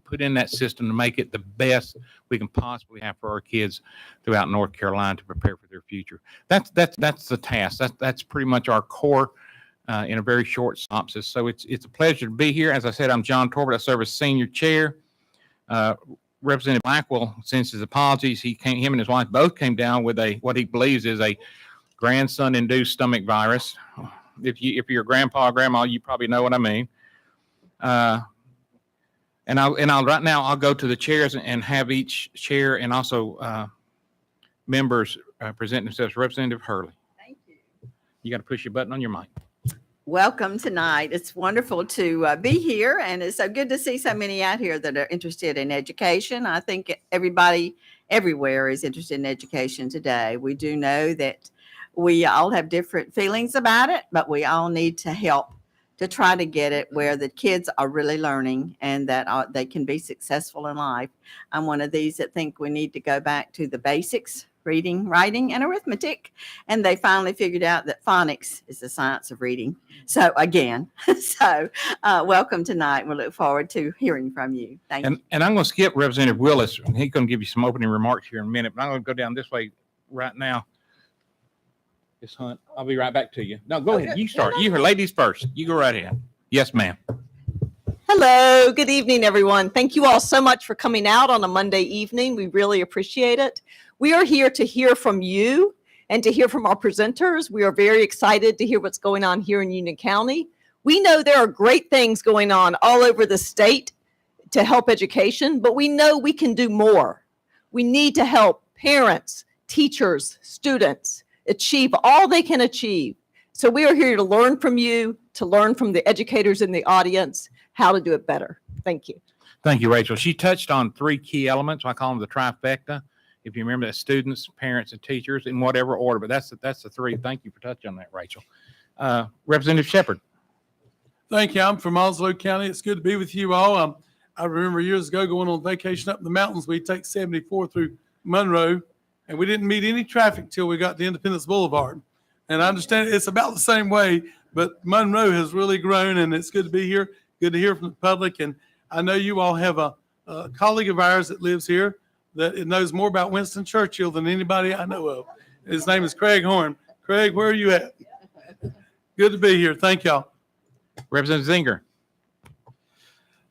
put in that system to make it the best we can possibly have for our kids throughout North Carolina to prepare for their future. That's the task. That's pretty much our core in a very short synopsis. So it's a pleasure to be here. As I said, I'm John Torbert. I serve as senior chair. Representative Blackwell sends his apologies. Him and his wife both came down with what he believes is a grandson-induced stomach virus. If you're a grandpa or grandma, you probably know what I mean. And I'll right now I'll go to the chairs and have each chair and also members present themselves. Representative Hurley. Thank you. You got to push your button on your mic. Welcome tonight. It's wonderful to be here, and it's so good to see so many out here that are interested in education. I think everybody everywhere is interested in education today. We do know that we all have different feelings about it, but we all need to help to try to get it where the kids are really learning and that they can be successful in life. I'm one of these that think we need to go back to the basics, reading, writing, and arithmetic. And they finally figured out that phonics is the science of reading. So again, welcome tonight. We look forward to hearing from you. Thank you. And I'm going to skip Representative Willis. He's going to give you some opening remarks here in a minute, but I'm going to go down this way right now. Miss Hunt, I'll be right back to you. No, go ahead. You start. You ladies first. You go right ahead. Yes, ma'am. Hello. Good evening, everyone. Thank you all so much for coming out on a Monday evening. We really appreciate it. We are here to hear from you and to hear from our presenters. We are very excited to hear what's going on here in Union County. We know there are great things going on all over the state to help education, but we know we can do more. We need to help parents, teachers, students achieve all they can achieve. So we are here to learn from you, to learn from the educators in the audience, how to do it better. Thank you. Thank you, Rachel. She touched on three key elements. I call them the trifecta. If you remember that, students, parents, and teachers in whatever order, but that's the three. Thank you for touching on that, Rachel. Representative Shepard. Thank you. I'm from Onslow County. It's good to be with you all. I remember years ago going on vacation up in the mountains. We'd take 74 through Monroe, and we didn't meet any traffic till we got to Independence Boulevard. And I understand it's about the same way, but Monroe has really grown, and it's good to be here. Good to hear from the public. And I know you all have a colleague of ours that lives here that knows more about Winston Churchill than anybody I know of. His name is Craig Horn. Craig, where are you at? Good to be here. Thank y'all. Representative Zinger.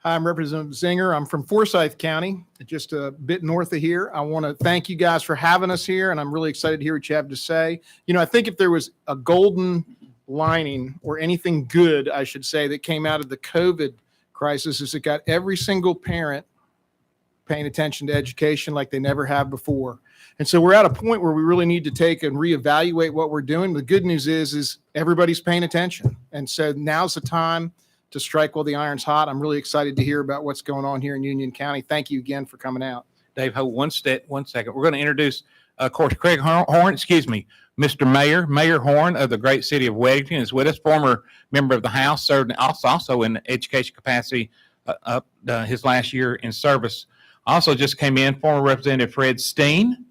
Hi, I'm Representative Zinger. I'm from Forsyth County, just a bit north of here. I want to thank you guys for having us here, and I'm really excited to hear what you have to say. You know, I think if there was a golden lining or anything good, I should say, that came out of the COVID crisis is it got every single parent paying attention to education like they never have before. And so we're at a point where we really need to take and reevaluate what we're doing. The good news is everybody's paying attention. And so now's the time to strike while the iron's hot. I'm really excited to hear about what's going on here in Union County. Thank you again for coming out. Dave, hold one second. We're going to introduce, of course, Craig Horn, Mr. Mayor Horn of the great city of Weddington is with us, former member of the House, served also in education capacity his last year in service. Also just came in, former Representative Fred Steen.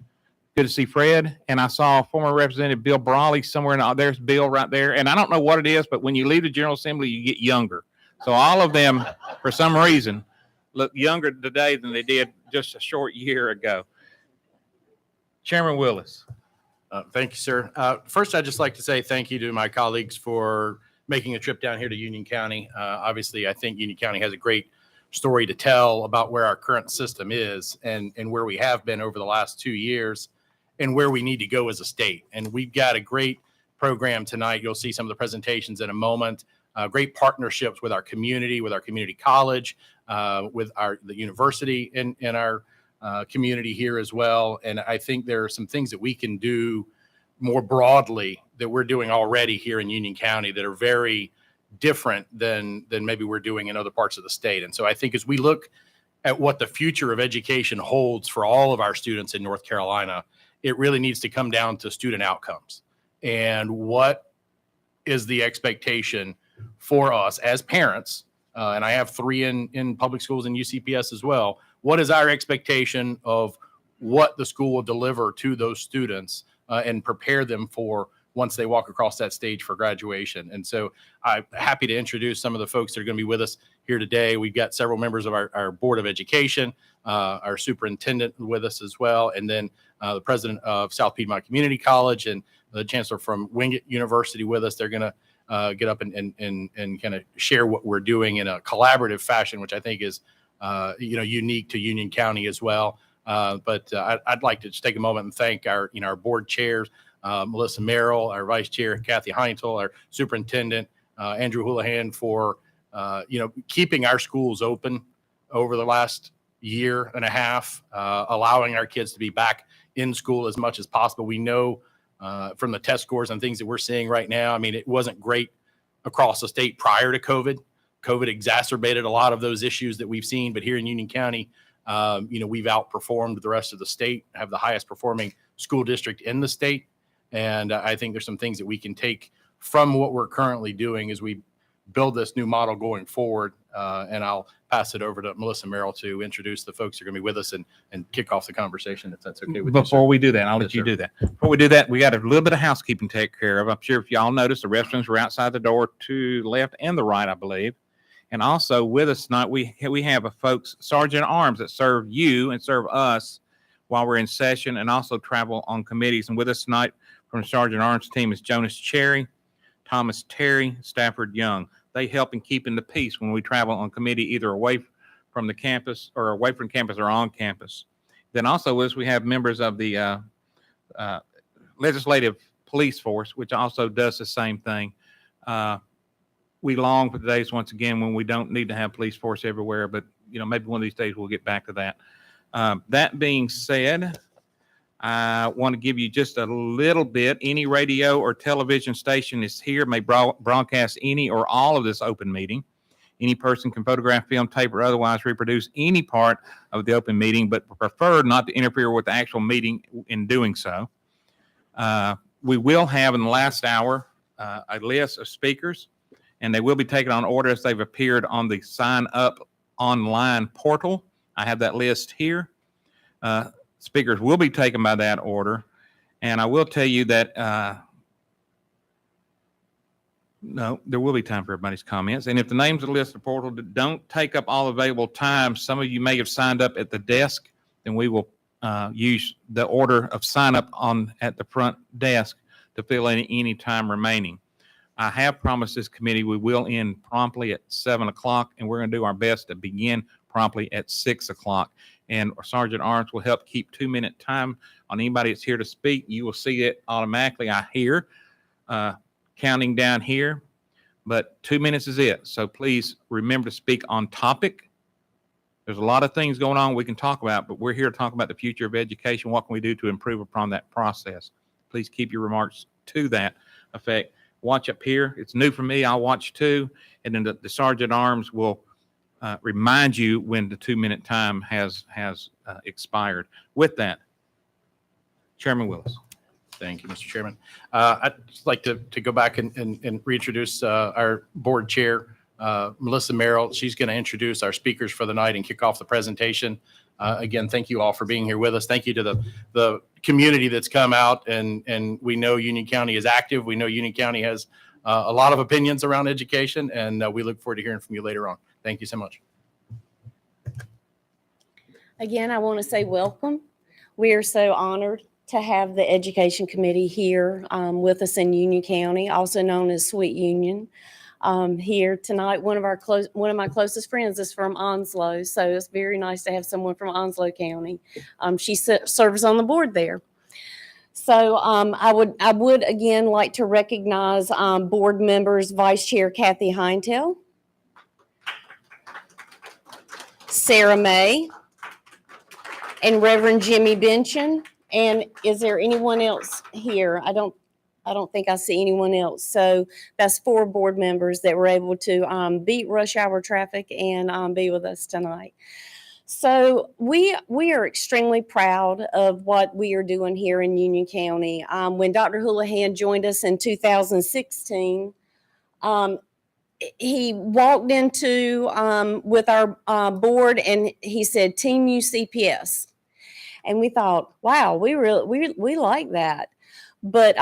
Good to see Fred. And I saw former Representative Bill Brawley somewhere. There's Bill right there. And I don't know what it is, but when you leave the General Assembly, you get younger. So all of them, for some reason, look younger today than they did just a short year ago. Chairman Willis. Thank you, sir. First, I'd just like to say thank you to my colleagues for making a trip down here to Union County. Obviously, I think Union County has a great story to tell about where our current system is and where we have been over the last 2 years and where we need to go as a state. And we've got a great program tonight. You'll see some of the presentations in a moment. Great partnerships with our community college, with the university in our community here as well. And I think there are some things that we can do more broadly that we're doing already here in Union County that are very different than maybe we're doing in other parts of the state. And so I think as we look at what the future of education holds for all of our students in North Carolina, it really needs to come down to student outcomes and what is the expectation for us as parents. And I have 3 in public schools and UCPS as well. What is our expectation of what the school will deliver to those students and prepare them for once they walk across that stage for graduation. And so I'm happy to introduce some of the folks that are going to be with us here today. We've got several members of our Board of Education, our superintendent with us as well, and then the president of South Piedmont Community College and the chancellor from Wingate University with us. They're going to get up and kind of share what we're doing in a collaborative fashion, which I think is unique to Union County as well. But I'd like to just take a moment and thank our board chairs, Melissa Merrill, our vice chair, Kathy Heintel, our superintendent, Andrew Houlihan, for keeping our schools open over the last year and a half, allowing our kids to be back in school as much as possible. We know from the test scores and things that we're seeing right now, I mean, it wasn't great across the state prior to COVID. COVID exacerbated a lot of those issues that we've seen, but here in Union County, we've outperformed the rest of the state, have the highest performing school district in the state. And I think there's some things that we can take from what we're currently doing as we build this new model going forward. And I'll pass it over to Melissa Merrill to introduce the folks who are going to be with us and kick off the conversation, if that's okay with you, sir. Before we do that, I'll let Yes, you sir. do that. Before we do that, we got a little bit of housekeeping to take care of. I'm sure if y'all noticed, the restrooms were outside the door to the left and the right, I believe. And also with us tonight, we have a folks, Sergeant at Arms, that serve you and serve us while we're in session and also travel on committees. And with us tonight from the Sergeant at Arms team is Jonas Cherry, Thomas Terry, Stafford Young. They help in keeping the peace when we travel on committee, either away from the campus or away from campus or on campus. Then also with us, we have members of the legislative police force, which also does the same thing. We long for the days once again when we don't need to have police force everywhere, but maybe one of these days we'll get back to that. That being said, I want to give you just a little bit. Any radio or television station is here may broadcast any or all of this open meeting. Any person can photograph, film, tape, or otherwise reproduce any part of the open meeting, but prefer not to interfere with the actual meeting in doing so. We will have in the last hour a list of speakers, and they will be taken on order as they've appeared on the Sign Up online portal. I have that list here. Speakers will be taken by that order. And I will tell you that, no, there will be time for everybody's comments. And if the names are listed in the portal don't take up all available time, some of you may have signed up at the desk, then we will use the order of sign up at the front desk to fill in any time remaining. I have promised this committee we will end promptly at 7 o'clock, and we're going to do our best to begin promptly at 6 o'clock. And Sergeant Arms will help keep 2-minute time on anybody that's here to speak. You will see it automatically, I hear, counting down here, but 2 minutes is it. So please remember to speak on topic. There's a lot of things going on we can talk about, but we're here to talk about the future of education. What can we do to improve upon that process? Please keep your remarks to that effect. Watch up here. It's new for me. I'll watch too. And then the Sergeant Arms will remind you when the 2-minute time has expired. With that, Chairman Willis. Thank you, Mr. Chairman. I'd just like to go back and reintroduce our board chair, Melissa Merrill. She's going to introduce our speakers for the night and kick off the presentation. Again, thank you all for being here with us. Thank you to the community that's come out, and we know Union County is active. We know Union County has a lot of opinions around education, and we look forward to hearing from you later on. Thank you so much. Again, I want to say welcome. We are so honored to have the Education Committee here with us in Union County, also known as Sweet Union. Here tonight, one of my closest friends is from Onslow, so it's very nice to have someone from Onslow County. She serves on the board there. So I would again like to recognize board members, Vice Chair Kathy Heintel, Sarah May, and Reverend Jimmy Benchen. And is there anyone else here? I don't think I see anyone else. So that's 4 board members that were able to beat rush hour traffic and be with us tonight. So we are extremely proud of what we are doing here in Union County. When Dr. Houlihan joined us in 2016, he walked into with our board and he said, Team UCPS. And we thought, wow, we like that. But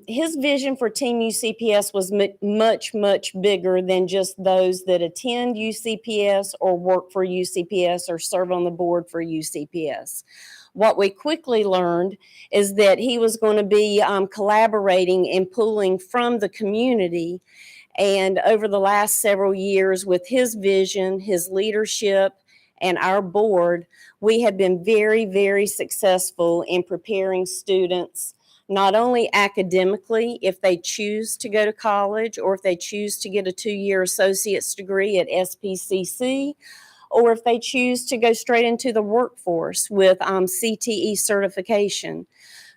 his vision for Team UCPS was much, much bigger than just those that attend UCPS or work for UCPS or serve on the board for UCPS. What we quickly learned is that he was going to be collaborating and pulling from the community. And over the last several years, with his vision, his leadership, and our board, we have been very, very successful in preparing students, not only academically, if they choose to go to college or if they choose to get a 2-year associate's degree at SPCC, or if they choose to go straight into the workforce with CTE certification.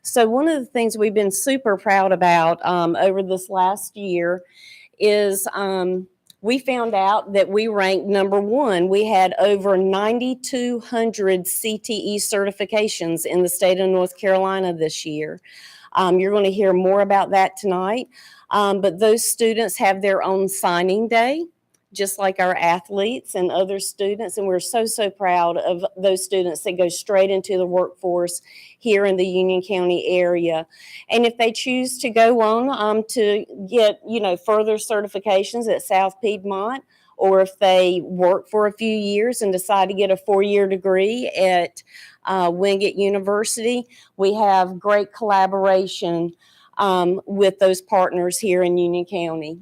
So one of the things we've been super proud about over this last year is we found out that we ranked number 1. We had over 9,200 CTE certifications in the state of North Carolina this year. You're going to hear more about that tonight. But those students have their own signing day, just like our athletes and other students. And we're so, so proud of those students that go straight into the workforce here in the Union County area. And if they choose to go on to get, further certifications at South Piedmont, or if they work for a few years and decide to get a 4-year degree at Wingate University, we have great collaboration with those partners here in Union County.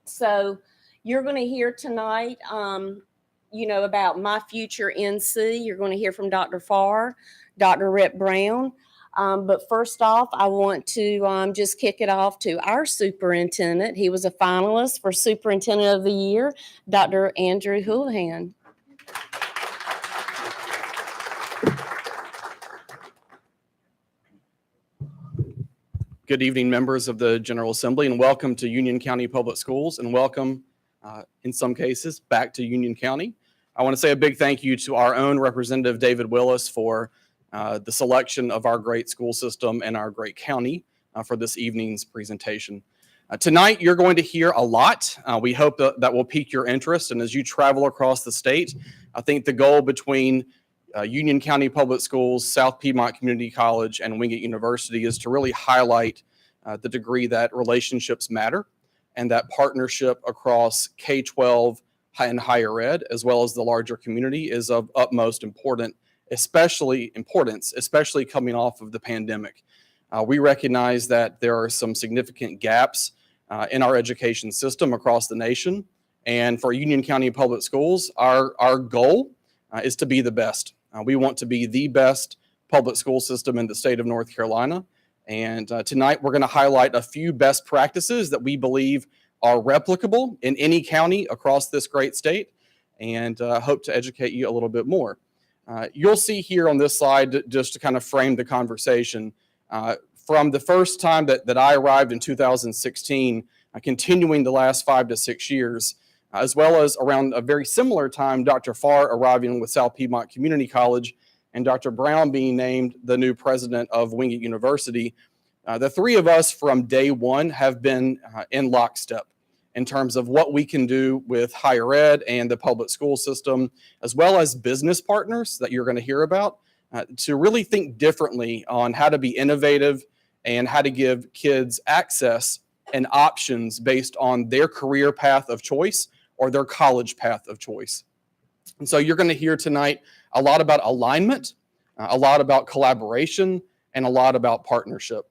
So you're going to hear tonight, about my future NC. You're going to hear from Dr. Farr, Dr. Rhett Brown. But first off, I want to just kick it off to our superintendent. He was a finalist for Superintendent of the Year, Dr. Andrew Houlihan. Good evening, members of the General Assembly, and welcome to Union County Public Schools, and welcome, in some cases, back to Union County. I want to say a big thank you to our own Representative David Willis for the selection of our great school system and our great county for this evening's presentation. Tonight, you're going to hear a lot. We hope that will pique your interest, and as you travel across the state, I think the goal between Union County Public Schools, South Piedmont Community College, and Wingate University is to really highlight the degree that relationships matter and that partnership across K-12 and higher ed, as well as the larger community, is of utmost importance, especially coming off of the pandemic. We recognize that there are some significant gaps in our education system across the nation. And for Union County Public Schools, our goal is to be the best. We want to be the best public school system in the state of North Carolina. And tonight we're going to highlight a few best practices that we believe are replicable in any county across this great state, and hope to educate you a little bit more. You'll see here on this slide, just to kind of frame the conversation, from the first time that I arrived in 2016, continuing the last 5 to 6 years, as well as around a very similar time, Dr. Farr arriving with South Piedmont Community College and Dr. Brown being named the new president of Wingate University. The three of us from day one have been in lockstep in terms of what we can do with higher ed and the public school system, as well as business partners that you're going to hear about, to really think differently on how to be innovative and how to give kids access and options based on their career path of choice or their college path of choice. And so you're going to hear tonight a lot about alignment, a lot about collaboration, and a lot about partnership.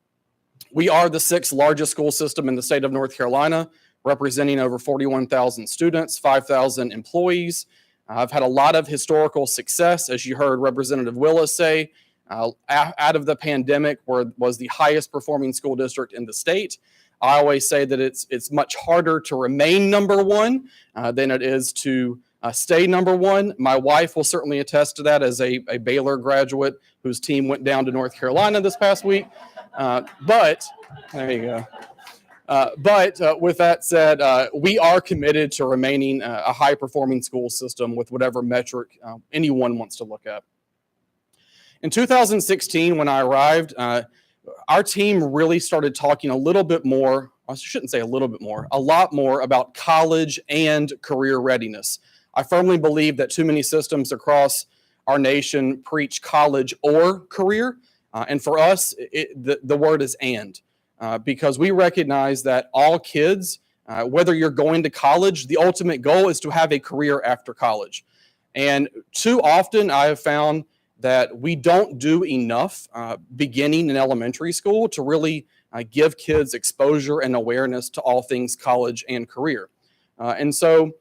We are the 6th largest school system in the state of North Carolina, representing over 41,000 students, 5,000 employees. I've had a lot of historical success, as you heard Representative Willis say. Out of the pandemic, was the highest performing school district in the state. I always say that it's much harder to remain number one than it is to stay number one. My wife will certainly attest to that as a Baylor graduate whose team went down to North Carolina this past week. But there you go. But with that said, we are committed to remaining a high-performing school system with whatever metric anyone wants to look at. In 2016, when I arrived, our team really started talking a little bit more, I shouldn't say a little bit more, a lot more about college and career readiness. I firmly believe that too many systems across our nation preach college or career. And for us, the word is and, because we recognize that all kids, whether you're going to college, the ultimate goal is to have a career after college. And too often I have found that we don't do enough beginning in elementary school to really give kids exposure and awareness to all things college and career. And so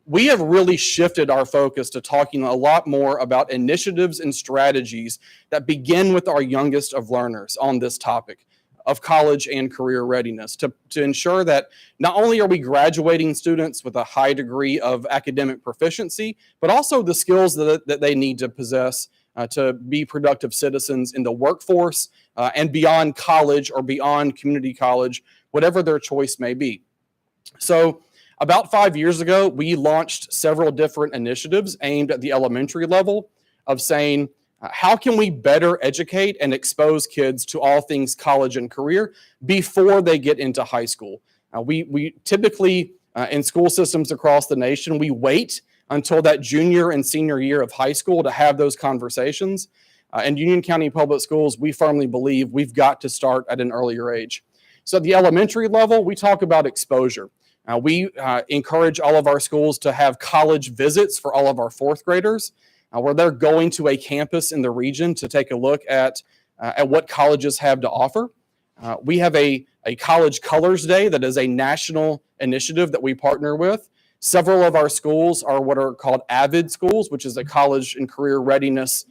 we have really shifted our focus to talking a lot more about initiatives and strategies that begin with our youngest of learners on this topic of college and career readiness to ensure that not only are we graduating students with a high degree of academic proficiency, but also the skills that they need to possess to be productive citizens in the workforce and beyond college or beyond community college, whatever their choice may be. So about 5 years ago, we launched several different initiatives aimed at the elementary level of saying, how can we better educate and expose kids to all things college and career before they get into high school? We typically, in school systems across the nation, we wait until that junior and senior year of high school to have those conversations. In Union County Public Schools, we firmly believe we've got to start at an earlier age. So at the elementary level, we talk about exposure. We encourage all of our schools to have college visits for all of our fourth graders, where they're going to a campus in the region to take a look at what colleges have to offer. We have a College Colors Day that is a national initiative that we partner with. Several of our schools are what are called AVID schools, which is a college and career readiness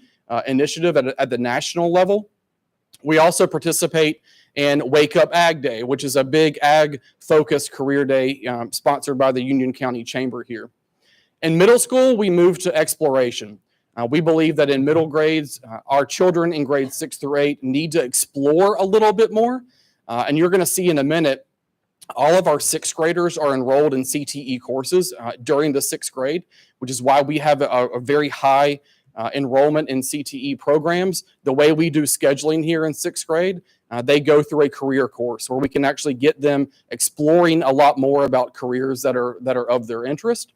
initiative at the national level. We also participate in Wake Up Ag Day, which is a big ag-focused career day sponsored by the Union County Chamber here. In middle school, we move to exploration. We believe that in middle grades, our children in grades 6 through 8 need to explore a little bit more. And you're going to see in a minute, all of our sixth graders are enrolled in CTE courses during the sixth grade, which is why we have a very high enrollment in CTE programs. The way we do scheduling here in sixth grade, they go through a career course where we can actually get them exploring a lot more about careers that are of their interest.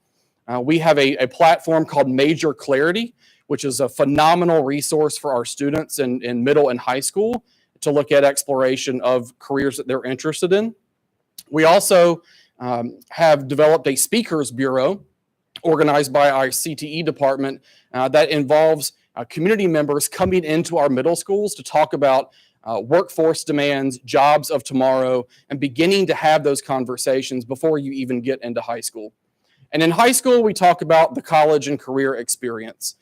We have a platform called Major Clarity, which is a phenomenal resource for our students in middle and high school to look at exploration of careers that they're interested in. We also have developed a speakers bureau organized by our CTE department that involves community members coming into our middle schools to talk about workforce demands, jobs of tomorrow, and beginning to have those conversations before you even get into high school. And in high school, we talk about the college and career experience,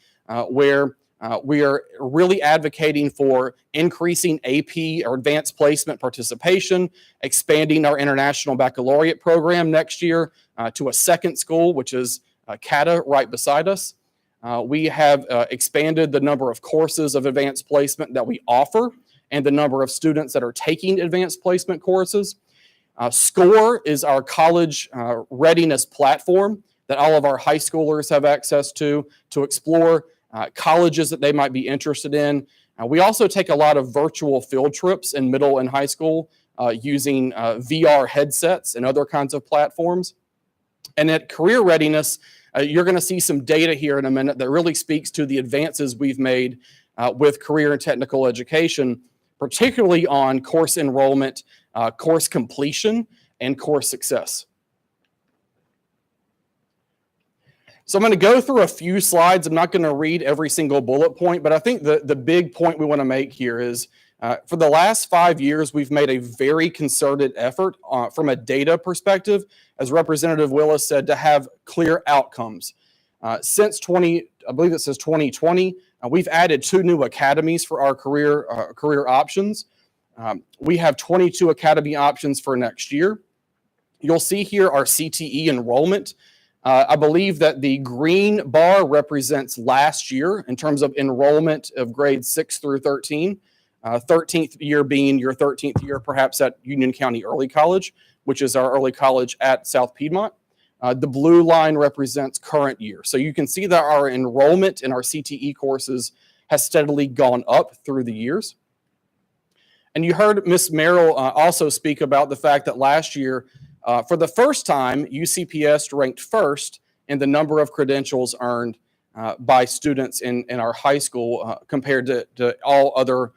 where we are really advocating for increasing AP or advanced placement participation, expanding our international baccalaureate program next year to a second school, which is Cte right beside us. We have expanded the number of courses of advanced placement that we offer and the number of students that are taking advanced placement courses. SCORE is our college readiness platform that all of our high schoolers have access to explore colleges that they might be interested in. We also take a lot of virtual field trips in middle and high school using VR headsets and other kinds of platforms. And at Career Readiness, you're going to see some data here in a minute that really speaks to the advances we've made with career and technical education, particularly on course enrollment, course completion, and course success. So I'm going to go through a few slides. I'm not going to read every single bullet point, but I think the big point we want to make here is for the last 5 years, we've made a very concerted effort from a data perspective, as Representative Willis said, to have clear outcomes. Since I believe it says 2020, we've added 2 new academies for our career options. We have 22 academy options for next year. You'll see here our CTE enrollment. I believe that the green bar represents last year in terms of enrollment of grades 6 through 13. 13th year being your 13th year perhaps at Union County Early College, which is our early college at South Piedmont. The blue line represents current year. So you can see that our enrollment in our CTE courses has steadily gone up through the years. And you heard Ms. Merrill also speak about the fact that last year, for the first time, UCPS ranked first in the number of credentials earned by students in our high school compared to all other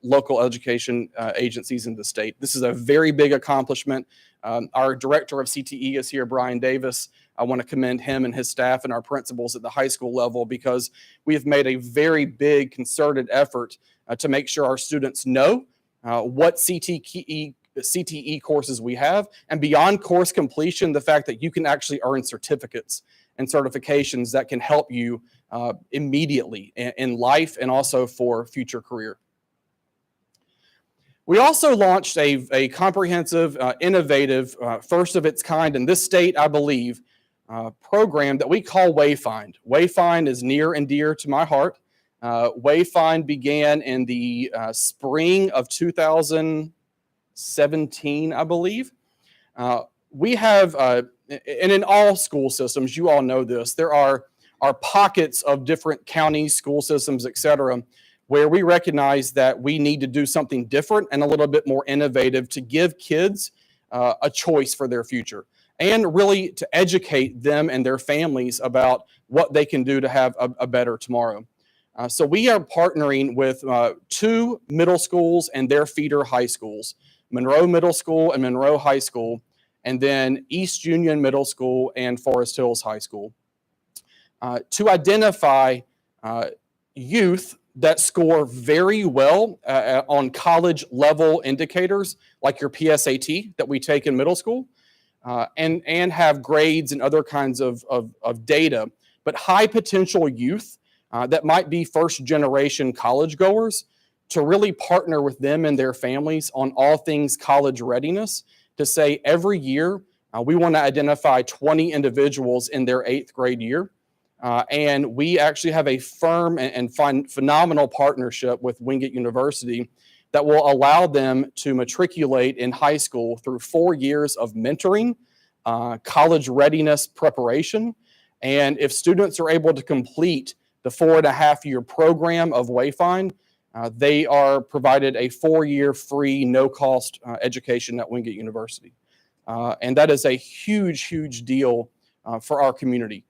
local education agencies in the state. This is a very big accomplishment. Our director of CTE is here, Brian Davis. I want to commend him and his staff and our principals at the high school level because we have made a very big concerted effort to make sure our students know what CTE courses we have, and beyond course completion, the fact that you can actually earn certificates and certifications that can help you immediately in life and also for future career. We also launched a comprehensive, innovative, first of its kind in this state, I believe, program that we call Wayfind. Wayfind is near and dear to my heart. Wayfind began in the spring of 2017, I believe. We have, and in all school systems, you all know this, there are pockets of different counties, school systems, et cetera, where we recognize that we need to do something different and a little bit more innovative to give kids a choice for their future and really to educate them and their families about what they can do to have a better tomorrow. So we are partnering with 2 middle schools and their feeder high schools, Monroe Middle School and Monroe High School, and then East Union Middle School and Forest Hills High School, to identify youth that score very well on college level indicators like your PSAT that we take in middle school, and have grades and other kinds of data, but high potential youth that might be first generation college goers, to really partner with them and their families on all things college readiness, to say every year we want to identify 20 individuals in their 8th grade year. And we actually have a firm and phenomenal partnership with Wingate University that will allow them to matriculate in high school through 4 years of mentoring, college readiness preparation. And if students are able to complete the 4.5-year program of Wayfind, they are provided a 4-year free, no-cost education at Wingate University. And that is a huge, huge deal for our community.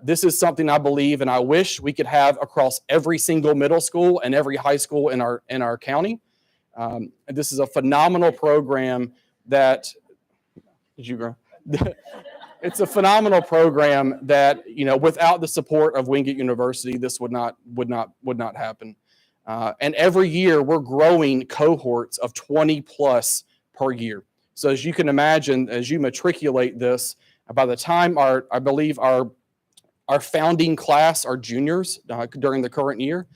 This is something I believe and I wish we could have across every single middle school and every high school in our county. This is a phenomenal program that, did you grow? It's a phenomenal program that, without the support of Wingate University, this would not happen. And every year we're growing cohorts of 20 plus per year. So as you can imagine, as you matriculate this, by the time I believe our founding class are juniors during the current year.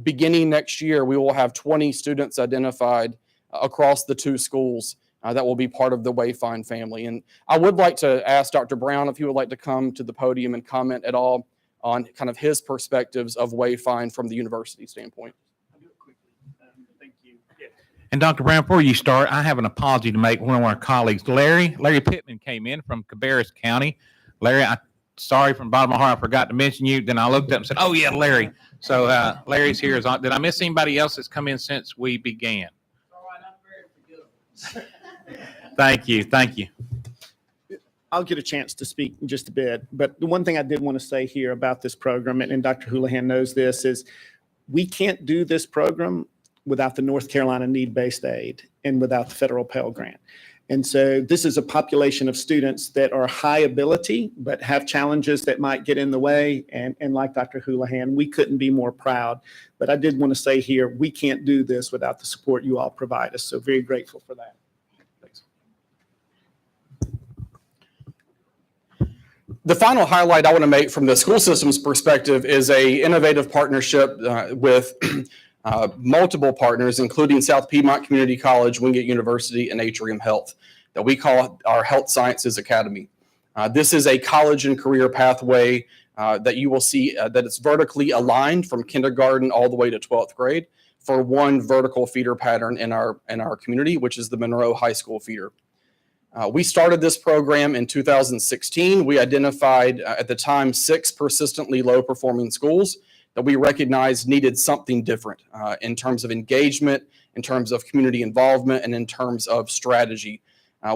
Beginning next year, we will have 20 students identified across the 2 schools that will be part of the Wayfind family. And I would like to ask Dr. Brown if he would like to come to the podium and comment at all on kind of his perspectives of Wayfind from the university standpoint. I'll do it quickly. Thank you. Yeah. And Dr. Brown, before you start, I have an apology to make. One of our colleagues, Larry Pittman, came in from Cabarrus County. Larry, sorry from the bottom of my heart, I forgot to mention you. Then I looked up and said, oh yeah, Larry. So Larry's here. Did I miss anybody else that's come in since we began? All right, I'm very forgetful. Thank you. Thank you. I'll get a chance to speak in just a bit. But the one thing I did want to say here about this program, and Dr. Houlihan knows this, is we can't do this program without the North Carolina need-based aid and without the federal Pell Grant. And so this is a population of students that are high ability, but have challenges that might get in the way. And like Dr. Houlihan, we couldn't be more proud. But I did want to say here, we can't do this without the support you all provide us. So very grateful for that. Thanks. The final highlight I want to make from the school system's perspective is a innovative partnership with multiple partners, including South Piedmont Community College, Wingate University, and Atrium Health, that we call our Health Sciences Academy. This is a college and career pathway that you will see that it's vertically aligned from kindergarten all the way to 12th grade for one vertical feeder pattern in our community, which is the Monroe High School feeder. We started this program in 2016. We identified at the time 6 persistently low performing schools that we recognized needed something different in terms of engagement, in terms of community involvement, and in terms of strategy.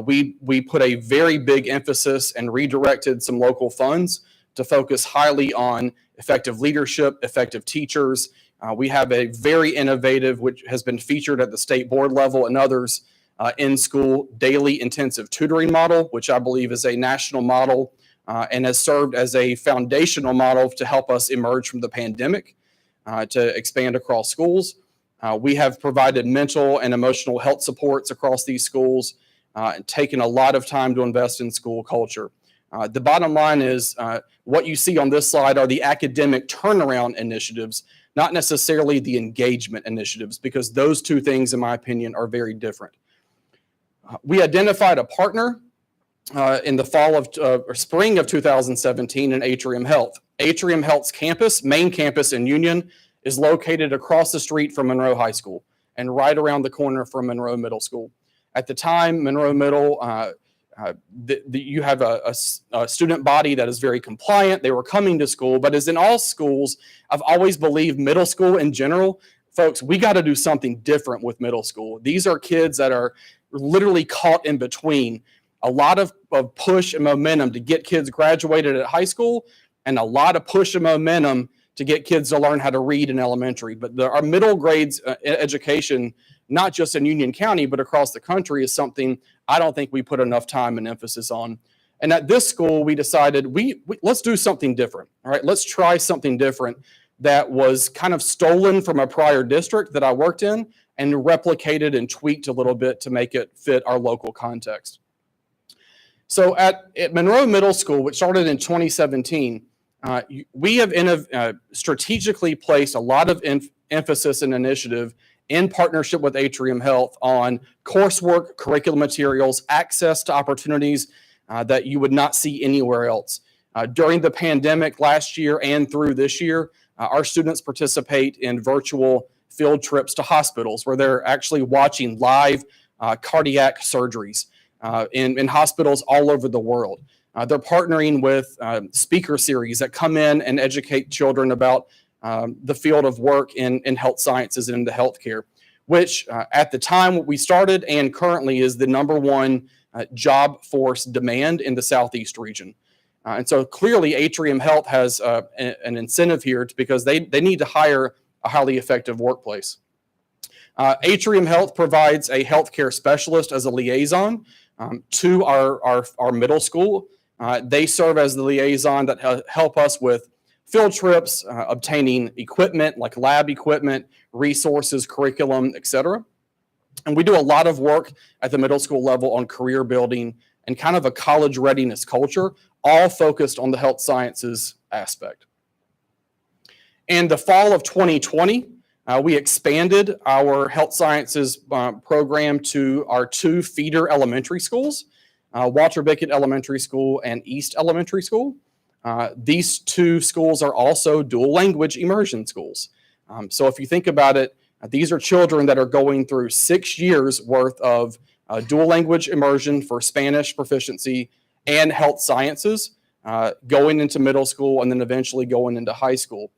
We put a very big emphasis and redirected some local funds to focus highly on effective leadership, effective teachers. We have a very innovative, which has been featured at the state board level and others, in-school daily intensive tutoring model, which I believe is a national model and has served as a foundational model to help us emerge from the pandemic, to expand across schools. We have provided mental and emotional health supports across these schools and taken a lot of time to invest in school culture. The bottom line is what you see on this slide are the academic turnaround initiatives, not necessarily the engagement initiatives, because those two things, in my opinion, are very different. We identified a partner in the fall of or spring of 2017 in Atrium Health. Atrium Health's campus, main campus in Union, is located across the street from Monroe High School and right around the corner from Monroe Middle School. At the time, Monroe Middle, you have a student body that is very compliant. They were coming to school, but as in all schools, I've always believed middle school in general, folks, we got to do something different with middle school. These are kids that are literally caught in between. A lot of push and momentum to get kids graduated at high school, and a lot of push and momentum to get kids to learn how to read in elementary. But our middle grades education, not just in Union County, but across the country, is something I don't think we put enough time and emphasis on. And at this school, we decided let's do something different. All right, let's try something different that was kind of stolen from a prior district that I worked in and replicated and tweaked a little bit to make it fit our local context. So at Monroe Middle School, which started in 2017, we have strategically placed a lot of emphasis and initiative in partnership with Atrium Health on coursework, curriculum materials, access to opportunities that you would not see anywhere else. During the pandemic last year and through this year, our students participate in virtual field trips to hospitals where they're actually watching live cardiac surgeries in hospitals all over the world. They're partnering with speaker series that come in and educate children about the field of work in health sciences and into healthcare, which at the time we started and currently is the #1 job force demand in the Southeast region. And so clearly Atrium Health has an incentive here because they need to hire a highly effective workplace. Atrium Health provides a healthcare specialist as a liaison to our middle school. They serve as the liaison that help us with field trips, obtaining equipment like lab equipment, resources, curriculum, etc. And we do a lot of work at the middle school level on career building and kind of a college readiness culture, all focused on the health sciences aspect. In the fall of 2020, we expanded our health sciences program to our 2 feeder elementary schools, Walter Bickett Elementary School and East Elementary School. These 2 schools are also dual language immersion schools. So if you think about it, these are children that are going through 6 years worth of dual language immersion for Spanish proficiency and health sciences, going into middle school and then eventually going into high school.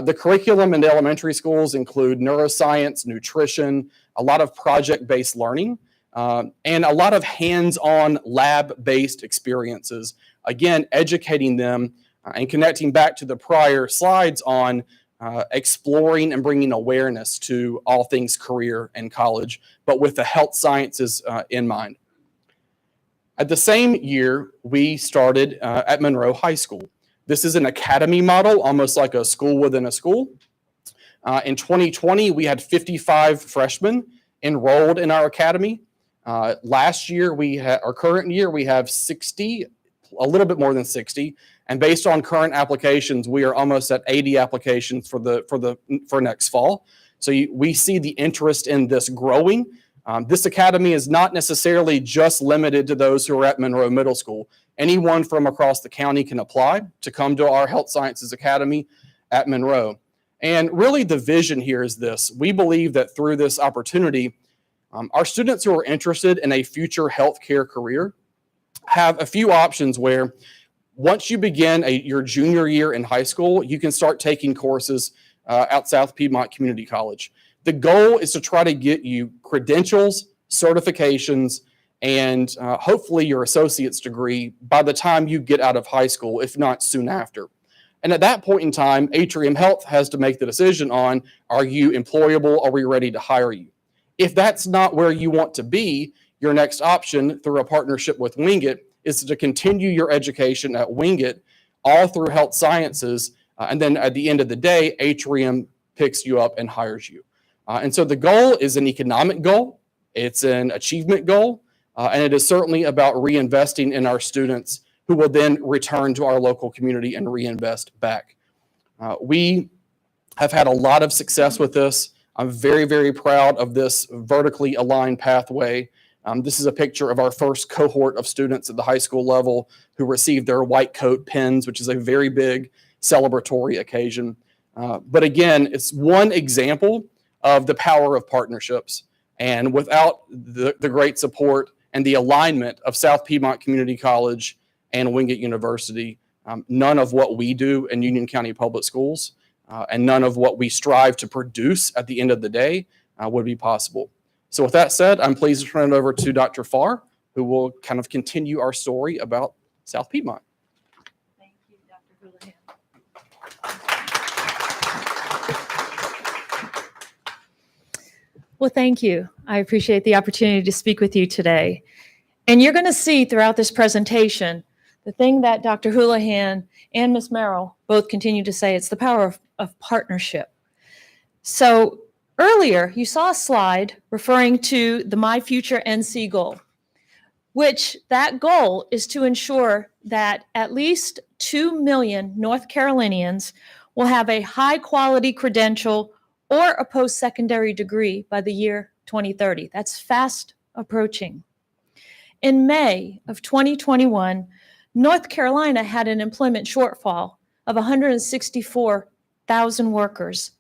The curriculum in the elementary schools include neuroscience, nutrition, a lot of project-based learning, and a lot of hands-on lab-based experiences. Again, educating them and connecting back to the prior slides on exploring and bringing awareness to all things career and college, but with the health sciences in mind. At the same year, we started at Monroe High School. This is an academy model, almost like a school within a school. In 2020, we had 55 freshmen enrolled in our academy. Last year, our current year, we have 60, a little bit more than 60. And based on current applications, we are almost at 80 applications for next fall. So we see the interest in this growing. This academy is not necessarily just limited to those who are at Monroe Middle School. Anyone from across the county can apply to come to our Health Sciences Academy at Monroe. And really the vision here is this. We believe that through this opportunity, our students who are interested in a future healthcare career have a few options where once you begin your junior year in high school, you can start taking courses at South Piedmont Community College. The goal is to try to get you credentials, certifications, and hopefully your associate's degree by the time you get out of high school, if not soon after. And at that point in time, Atrium Health has to make the decision on, are you employable? Are we ready to hire you? If that's not where you want to be, your next option through a partnership with Wingate is to continue your education at Wingate all through health sciences. And then at the end of the day, Atrium picks you up and hires you. And so the goal is an economic goal. It's an achievement goal. And it is certainly about reinvesting in our students who will then return to our local community and reinvest back. We have had a lot of success with this. I'm very, very proud of this vertically aligned pathway. This is a picture of our first cohort of students at the high school level who received their white coat pins, which is a very big celebratory occasion. But again, it's one example of the power of partnerships. And without the great support and the alignment of South Piedmont Community College and Wingate University, none of what we do in Union County Public Schools and none of what we strive to produce at the end of the day would be possible. So with that said, I'm pleased to turn it over to Dr. Farr, who will kind of continue our story about South Piedmont. Thank you, Dr. Houlihan. Well, thank you. I appreciate the opportunity to speak with you today. And you're going to see throughout this presentation, the thing that Dr. Houlihan and Ms. Merrill both continue to say, it's the power of partnership. So earlier, you saw a slide referring to the My Future NC goal, which that goal is to ensure that at least 2 million North Carolinians will have a high-quality credential or a post-secondary degree by the year 2030. That's fast approaching. In May of 2021, North Carolina had an employment shortfall of 164,000 workers.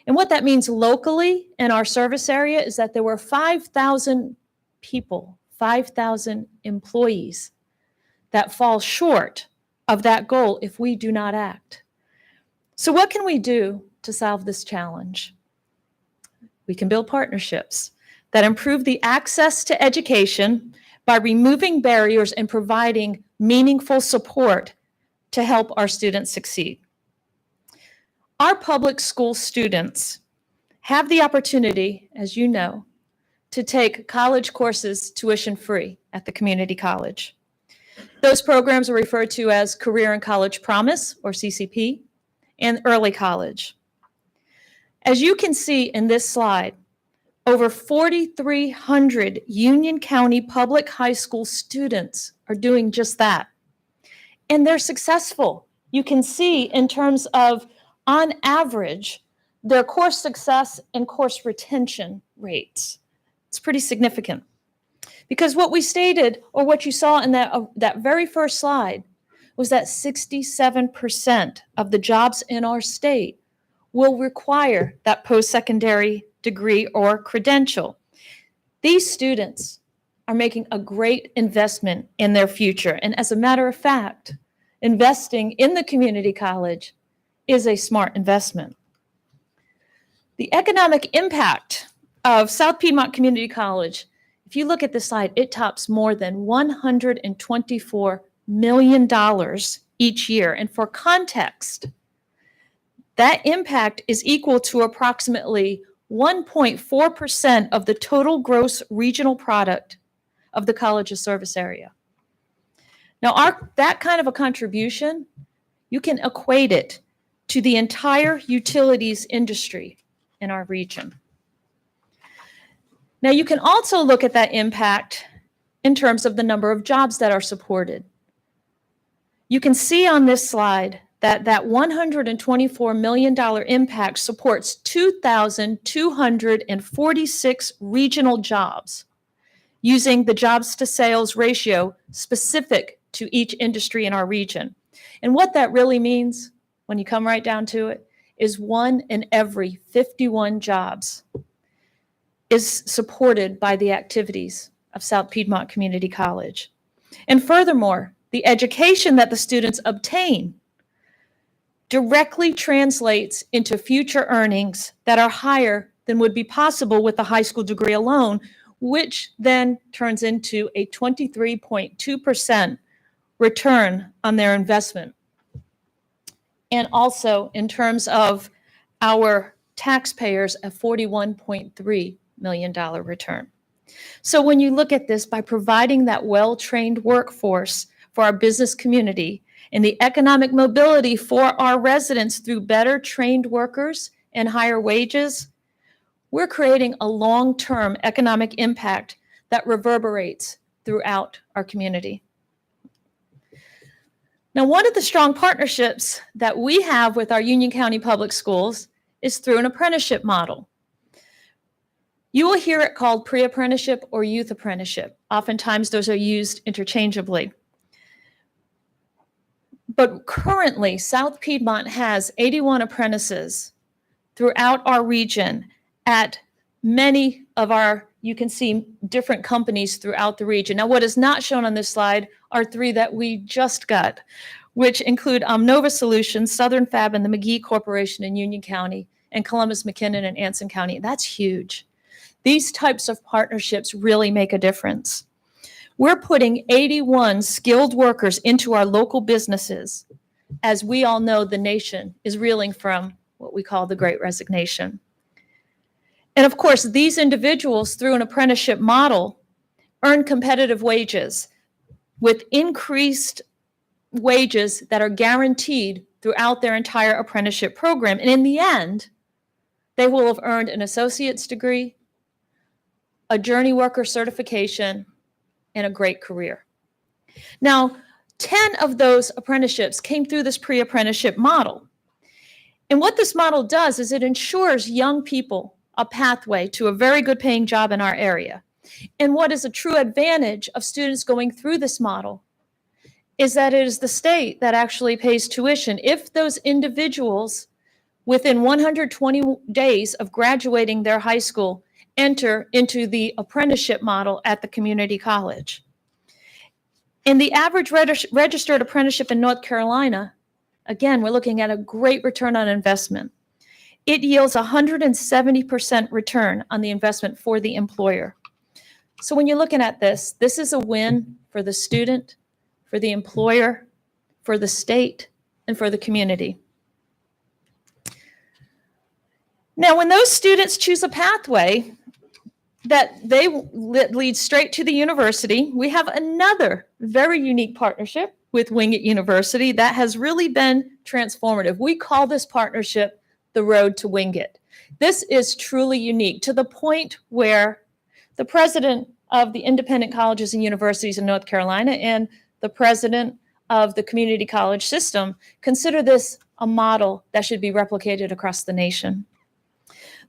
And what that means locally in our service area is that there were 5,000 people, 5,000 employees that fall short of that goal if we do not act. So what can we do to solve this challenge? We can build partnerships that improve the access to education by removing barriers and providing meaningful support to help our students succeed. Our public school students have the opportunity, as you know, to take college courses tuition-free at the community college. Those programs are referred to as Career and College Promise, or CCP, and Early College. As you can see in this slide, over 4,300 Union County public high school students are doing just that. And they're successful. You can see in terms of, on average, their course success and course retention rates. It's pretty significant. Because what we stated, or what you saw in that very first slide, was that 67% of the jobs in our state will require that post-secondary degree or credential. These students are making a great investment in their future. And as a matter of fact, investing in the community college is a smart investment. The economic impact of South Piedmont Community College, if you look at this slide, it tops more than $124 million each year. And for context, that impact is equal to approximately 1.4% of the total gross regional product of the college's service area. Now, that kind of a contribution, you can equate it to the entire utilities industry in our region. Now, you can also look at that impact in terms of the number of jobs that are supported. You can see on this slide that $124 million impact supports 2,246 regional jobs using the jobs to sales ratio specific to each industry in our region. And what that really means, when you come right down to it, is 1 in every 51 jobs is supported by the activities of South Piedmont Community College. And furthermore, the education that the students obtain directly translates into future earnings that are higher than would be possible with a high school degree alone, which then turns into a 23.2% return on their investment. and also in terms of our taxpayers, a $41.3 million return. So when you look at this, by providing that well-trained workforce for our business community and the economic mobility for our residents through better trained workers and higher wages, we're creating a long-term economic impact that reverberates throughout our community. Now, one of the strong partnerships that we have with our Union County Public Schools is through an apprenticeship model. You will hear it called pre-apprenticeship or youth apprenticeship. Oftentimes, those are used interchangeably. But currently, South Piedmont has 81 apprentices throughout our region at many of our, you can see different companies throughout the region. Now, what is not shown on this slide are 3 that we just got, which include Nova Solutions, Southern Fab, and the McGee Corporation in Union County, and Columbus McKinnon and Anson County. That's huge. These types of partnerships really make a difference. We're putting 81 skilled workers into our local businesses. As we all know, the nation is reeling from what we call the Great Resignation. And of course, these individuals, through an apprenticeship model, earn competitive wages with increased wages that are guaranteed throughout their entire apprenticeship program. And in the end, they will have earned an associate's degree, a journey worker certification, and a great career. Now, 10 of those apprenticeships came through this pre-apprenticeship model. And what this model does is it ensures young people a pathway to a very good paying job in our area. And what is a true advantage of students going through this model is that it is the state that actually pays tuition if those individuals within 120 days of graduating their high school enter into the apprenticeship model at the community college. In the average registered apprenticeship in North Carolina, again, we're looking at a great return on investment. It yields 170% return on the investment for the employer. So when you're looking at this, this is a win for the student, for the employer, for the state, and for the community. Now, when those students choose a pathway that they lead straight to the university, we have another very unique partnership with Wingate University that has really been transformative. We call this partnership the Road to Wingate. This is truly unique to the point where the president of the independent colleges and universities in North Carolina and the president of the community college system consider this a model that should be replicated across the nation.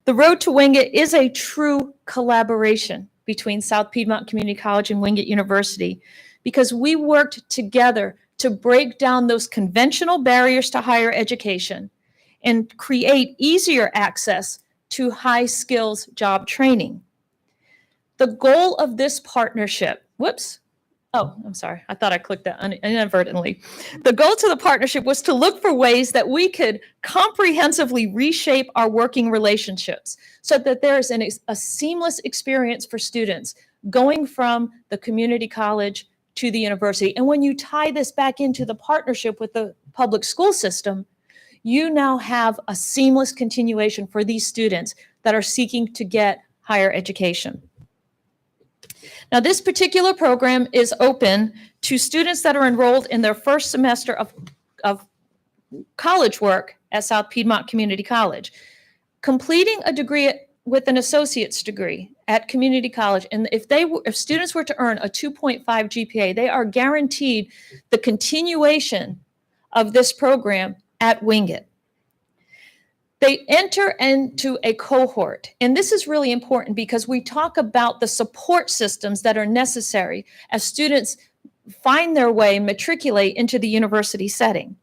The Road to Wingate is a true collaboration between South Piedmont Community College and Wingate University because we worked together to break down those conventional barriers to higher education and create easier access to high skills job training. The goal of this partnership, I'm sorry, I thought I clicked that inadvertently. The goal to the partnership was to look for ways that we could comprehensively reshape our working relationships so that there is a seamless experience for students going from the community college to the university. And when you tie this back into the partnership with the public school system, you now have a seamless continuation for these students that are seeking to get higher education. Now, this particular program is open to students that are enrolled in their first semester of college work at South Piedmont Community College. Completing a degree with an associate's degree at community college, and if students were to earn a 2.5 GPA, they are guaranteed the continuation of this program at Wingate. They enter into a cohort, and this is really important because we talk about the support systems that are necessary as students find their way, matriculate into the university setting.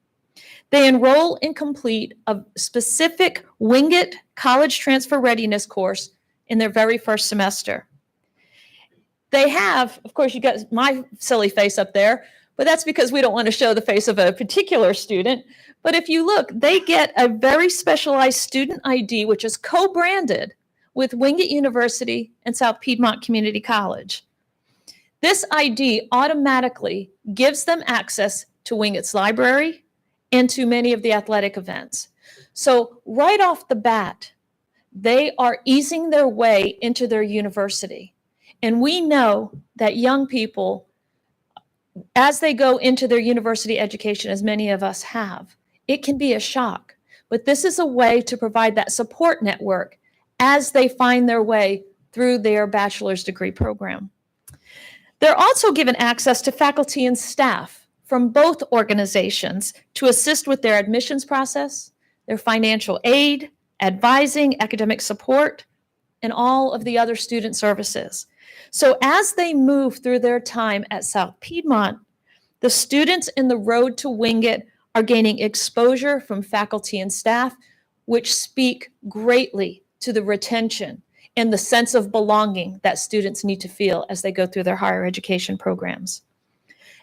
They enroll and complete a specific Wingate College Transfer Readiness course in their very first semester. They have, of course, you got my silly face up there, but that's because we don't want to show the face of a particular student. But if you look, they get a very specialized student ID, which is co-branded with Wingate University and South Piedmont Community College. This ID automatically gives them access to Wingate's library into many of the athletic events. So right off the bat, they are easing their way into their university. And we know that young people, as they go into their university education, as many of us have, it can be a shock. But this is a way to provide that support network as they find their way through their bachelor's degree program. They're also given access to faculty and staff from both organizations to assist with their admissions process, their financial aid, advising, academic support, and all of the other student services. So as they move through their time at South Piedmont, the students in the road to Wingate are gaining exposure from faculty and staff, which speak greatly to the retention and the sense of belonging that students need to feel as they go through their higher education programs.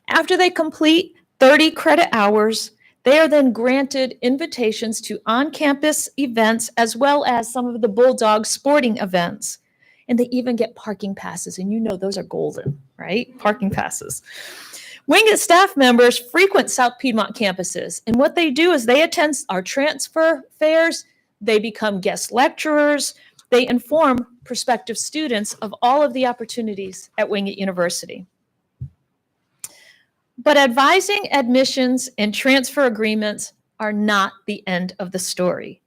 After they complete 30 credit hours, they are then granted invitations to on-campus events as well as some of the Bulldog sporting events. And they even get parking passes, and you know those are golden, right? Parking passes. Wingate staff members frequent South Piedmont campuses, and what they do is they attend our transfer fairs, they become guest lecturers, they inform prospective students of all of the opportunities at Wingate University. But advising admissions and transfer agreements are not the end of the story.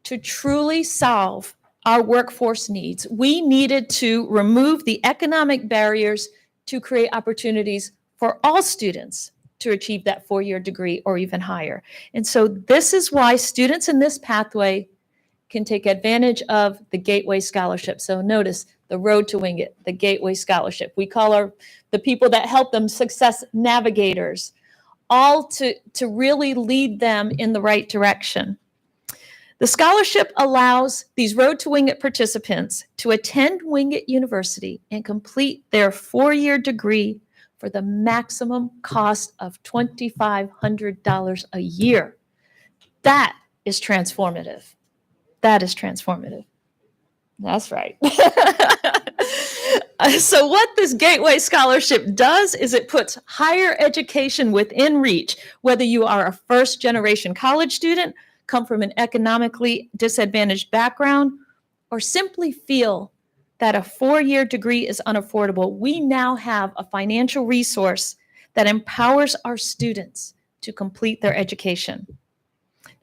To truly solve our workforce needs, we needed to remove the economic barriers to create opportunities for all students to achieve that four-year degree or even higher. And so this is why students in this pathway can take advantage of the Gateway Scholarship. So notice the road to Wingate, the Gateway Scholarship. We call the people that help them success navigators, all to really lead them in the right direction. The scholarship allows these Road to Wingate participants to attend Wingate University and complete their four-year degree for the maximum cost of $2,500 a year. That is transformative. That is transformative. That's right. So what this Gateway Scholarship does is it puts higher education within reach, whether you are a first-generation college student, come from an economically disadvantaged background, or simply feel that a four-year degree is unaffordable. We now have a financial resource that empowers our students to complete their education.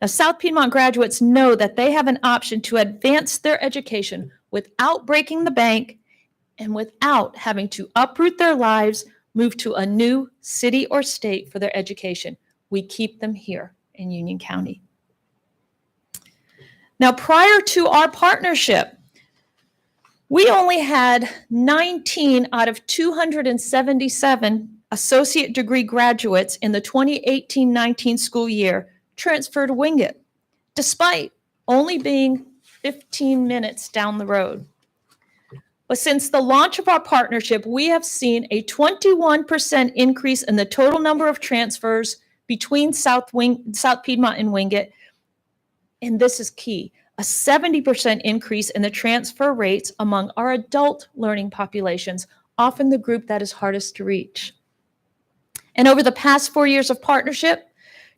Now, South Piedmont graduates know that they have an option to advance their education without breaking the bank and without having to uproot their lives, move to a new city or state for their education. We keep them here in Union County. Now, prior to our partnership, we only had 19 out of 277 associate degree graduates in the 2018-19 school year transferred to Wingate, despite only being 15 minutes down the road. But since the launch of our partnership, we have seen a 21% increase in the total number of transfers between South Piedmont and Wingate. And this is key, a 70% increase in the transfer rates among our adult learning populations, often the group that is hardest to reach. And over the past 4 years of partnership,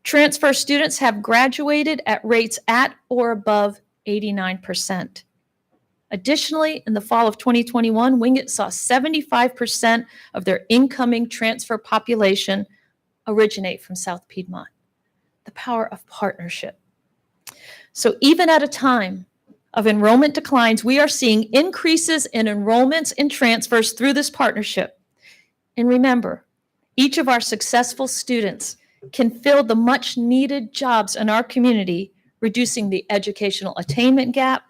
transfer students have graduated at rates at or above 89%. Additionally, in the fall of 2021, Wingate saw 75% of their incoming transfer population originate from South Piedmont. The power of partnership. So even at a time of enrollment declines, we are seeing increases in enrollments and transfers through this partnership. And remember, each of our successful students can fill the much needed jobs in our community, reducing the educational attainment gap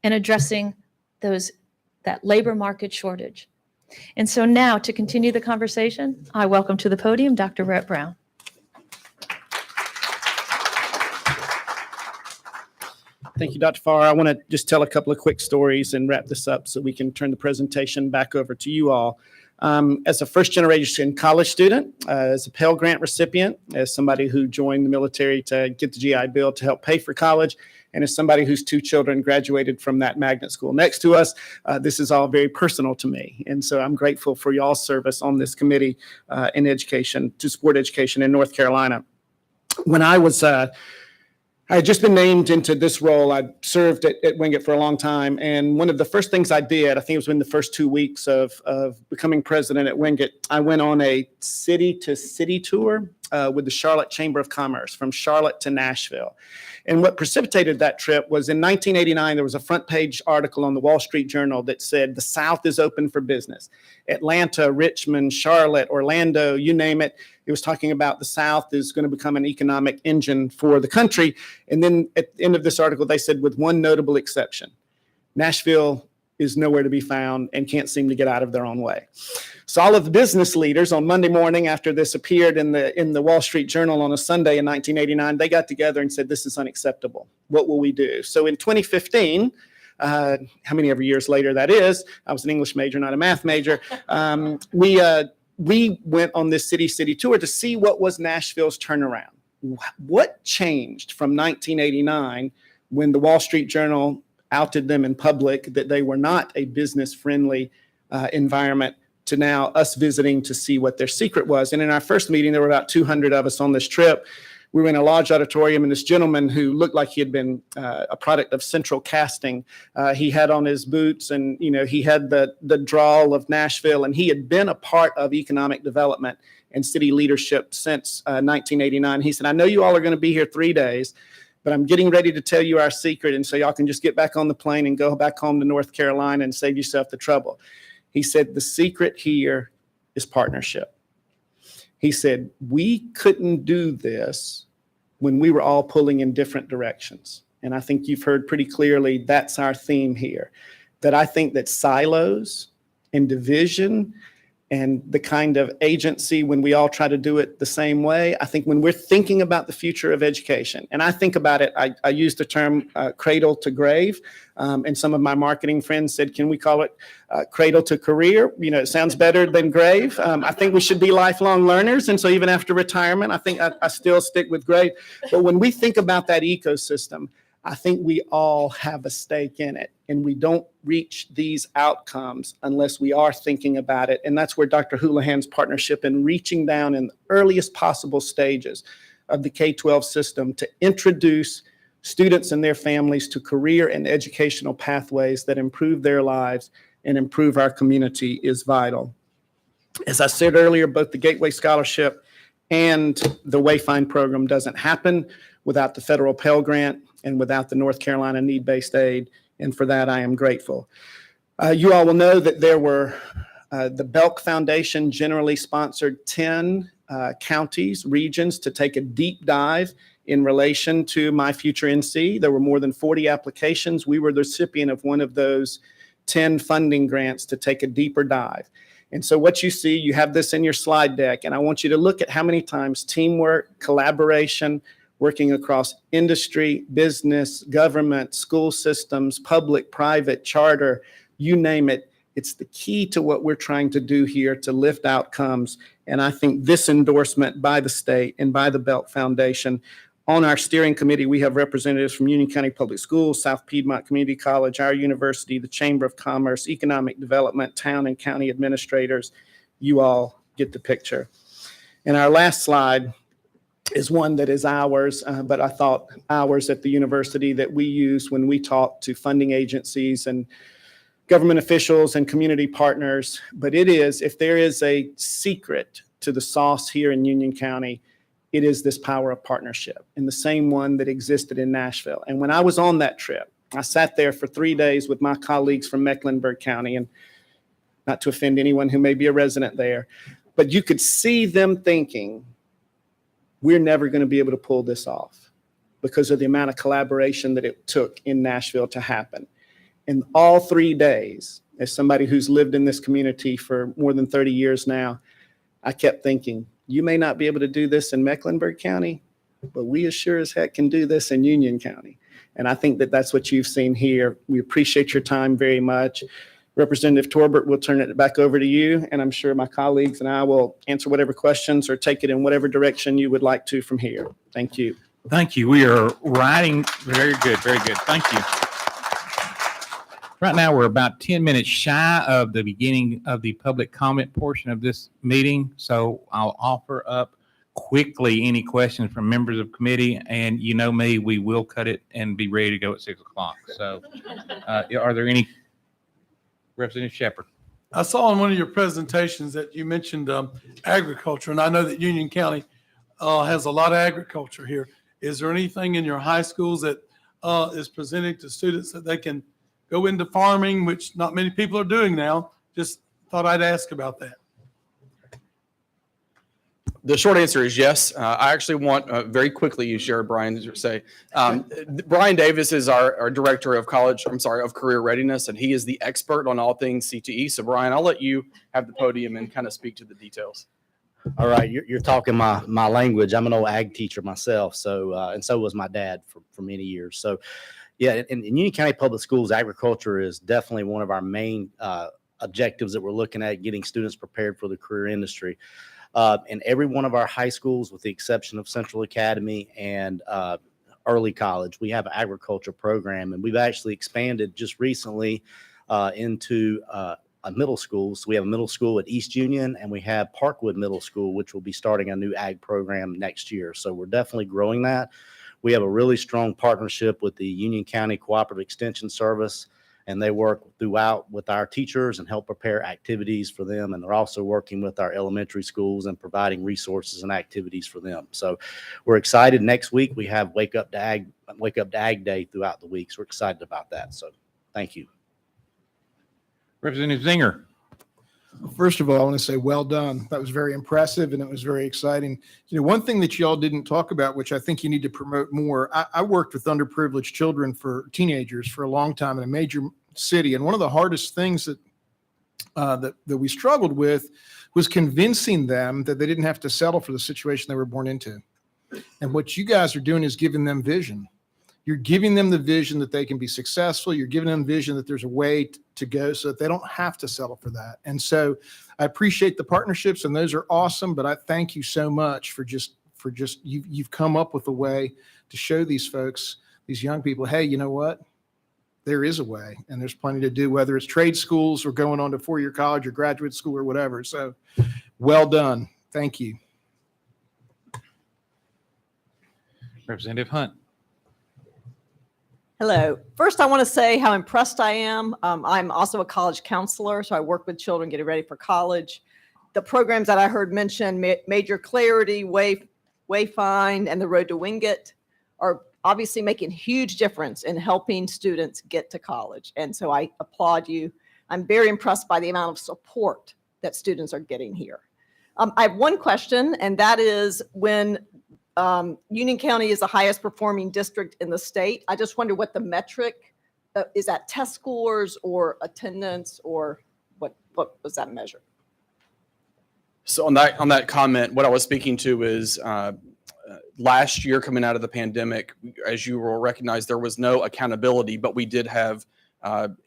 and addressing that labor market shortage. And so now, to continue the conversation, I welcome to the podium Dr. Rhett Brown. Thank you, Dr. Farr. I want to just tell a couple of quick stories and wrap this up so we can turn the presentation back over to you all. As a first-generation college student, as a Pell Grant recipient, as somebody who joined the military to get the GI Bill to help pay for college, and as somebody whose two children graduated from that magnet school next to us, this is all very personal to me. And so I'm grateful for y'all's service on this committee in education, to support education in North Carolina. when I had just been named into this role. I served at Wingate for a long time. And one of the first things I did, I think it was in the first 2 weeks of becoming president at Wingate, I went on a city-to-city tour with the Charlotte Chamber of Commerce from Charlotte to Nashville. And what precipitated that trip was in 1989, there was a front page article on the Wall Street Journal that said, the South is open for business. Atlanta, Richmond, Charlotte, Orlando, you name it. It was talking about the South is going to become an economic engine for the country. And then at the end of this article, they said, with one notable exception, Nashville is nowhere to be found and can't seem to get out of their own way. So all of the business leaders on Monday morning after this appeared in the Wall Street Journal on a Sunday in 1989, they got together and said, this is unacceptable. What will we do? So in 2015, how many ever years later that is, I was an English major, not a math major, we went on this city tour to see what was Nashville's turnaround. What changed from 1989 when the Wall Street Journal outed them in public that they were not a business-friendly environment to now us visiting to see what their secret was. And in our first meeting, there were about 200 of us on this trip. We were in a large auditorium, and this gentleman who looked like he had been a product of Central Casting, he had on his boots, and he had the drawl of Nashville, and he had been a part of economic development and city leadership since 1989. He said, I know you all are going to be here 3 days, but I'm getting ready to tell you our secret, and so y'all can just get back on the plane and go back home to North Carolina and save yourself the trouble. He said, the secret here is partnership. He said, we couldn't do this when we were all pulling in different directions. And I think you've heard pretty clearly that's our theme here, that I think that silos and division and the kind of agency when we all try to do it the same way, I think when we're thinking about the future of education, and I think about it, I use the term cradle to grave, and some of my marketing friends said, can we call it cradle to career? It sounds better than grave. I think we should be lifelong learners, and so even after retirement, I think I still stick with grave. But when we think about that ecosystem, I think we all have a stake in it, and we don't reach these outcomes unless we are thinking about it. And that's where Dr. Houlihan's partnership in reaching down in the earliest possible stages of the K-12 system to introduce students and their families to career and educational pathways that improve their lives and improve our community is vital. As I said earlier, both the Gateway Scholarship and the Wayfind program doesn't happen without the federal Pell Grant and without the North Carolina need-based aid, and for that I am grateful. You all will know that there were, the Belk Foundation generally sponsored 10 counties, regions to take a deep dive in relation to My Future NC. There were more than 40 applications. We were the recipient of one of those 10 funding grants to take a deeper dive. And so what you see, you have this in your slide deck, and I want you to look at how many times teamwork, collaboration, working across industry, business, government, school systems, public, private, charter, you name it. It's the key to what we're trying to do here to lift outcomes. And I think this endorsement by the state and by the Belk Foundation, on our steering committee, we have representatives from Union County Public Schools, South Piedmont Community College, our university, the Chamber of Commerce, Economic Development, town and county administrators. You all get the picture. And our last slide is one that is ours, but I thought ours at the university that we use when we talk to funding agencies and government officials and community partners. But it is, if there is a secret to the sauce here in Union County, it is this power of partnership, and the same one that existed in Nashville. And when I was on that trip, I sat there for 3 days with my colleagues from Mecklenburg County, and not to offend anyone who may be a resident there, but you could see them thinking, we're never going to be able to pull this off because of the amount of collaboration that it took in Nashville to happen. And all 3 days, as somebody who's lived in this community for more than 30 years now, I kept thinking, you may not be able to do this in Mecklenburg County, but we as sure as heck can do this in Union County. And I think that that's what you've seen here. We appreciate your time very much. Representative Torbert, we'll turn it back over to you, and I'm sure my colleagues and I will answer whatever questions or take it in whatever direction you would like to from here. Thank you. Thank you. We are riding. Very good. Very good. Thank you. Right now, we're about 10 minutes shy of the beginning of the public comment portion of this meeting. So I'll offer up quickly any questions from members of committee. And you know me, we will cut it and be ready to go at 6 o'clock. So are there any? Representative Shepherd. I saw in one of your presentations that you mentioned agriculture, and I know that Union County has a lot of agriculture here. Is there anything in your high schools that is presenting to students that they can go into farming, which not many people are doing now? Just thought I'd ask about that. The short answer is yes. I actually want very quickly you share Brian to say. Brian Davis is our director of career readiness, and he is the expert on all things CTE. So Brian, I'll let you have the podium and kind of speak to the details. All right, you're talking my language. I'm an old ag teacher myself, so and so was my dad for many years. So, yeah, in Union County Public Schools, agriculture is definitely one of our main objectives that we're looking at, getting students prepared for the career industry. In every one of our high schools, with the exception of Central Academy and early college, we have an agriculture program, and we've actually expanded just recently into a middle school. So we have a middle school at East Union, and we have Parkwood Middle School, which will be starting a new ag program next year. So we're definitely growing that. We have a really strong partnership with the Union County Cooperative Extension Service, and they work throughout with our teachers and help prepare activities for them. And they're also working with our elementary schools and providing resources and activities for them. So we're excited. Next week, we have Wake Up to Ag Day throughout the week. So we're excited about that. So thank you. Representative Zinger. First of all, I want to say well done. That was very impressive and it was very exciting. You know, one thing that y'all didn't talk about, which I think you need to promote more, I worked with underprivileged children for teenagers for a long time in a major city. And one of the hardest things that we struggled with was convincing them that they didn't have to settle for the situation they were born into. And what you guys are doing is giving them vision. You're giving them the vision that they can be successful. You're giving them vision that there's a way to go so that they don't have to settle for that. And so I appreciate the partnerships, and those are awesome, but I thank you so much for just you've come up with a way to show these folks, these young people, hey, you know what? There is a way, and there's plenty to do, whether it's trade schools or going on to four-year college or graduate school or whatever. So well done. Thank you. Representative Hunt. Hello. First, I want to say how impressed I am. I'm also a college counselor, so I work with children getting ready for college. The programs that I heard mentioned, Major Clarity, Wayfind, and the Road to Wingate, are obviously making huge difference in helping students get to college. And so I applaud you. I'm very impressed by the amount of support that students are getting here. I have one question, and that is when Union County is the highest performing district in the state. I just wonder what the metric is, that test scores or attendance, or what was that measure? So on that comment, what I was speaking to is last year coming out of the pandemic, as you will recognize, there was no accountability, but we did have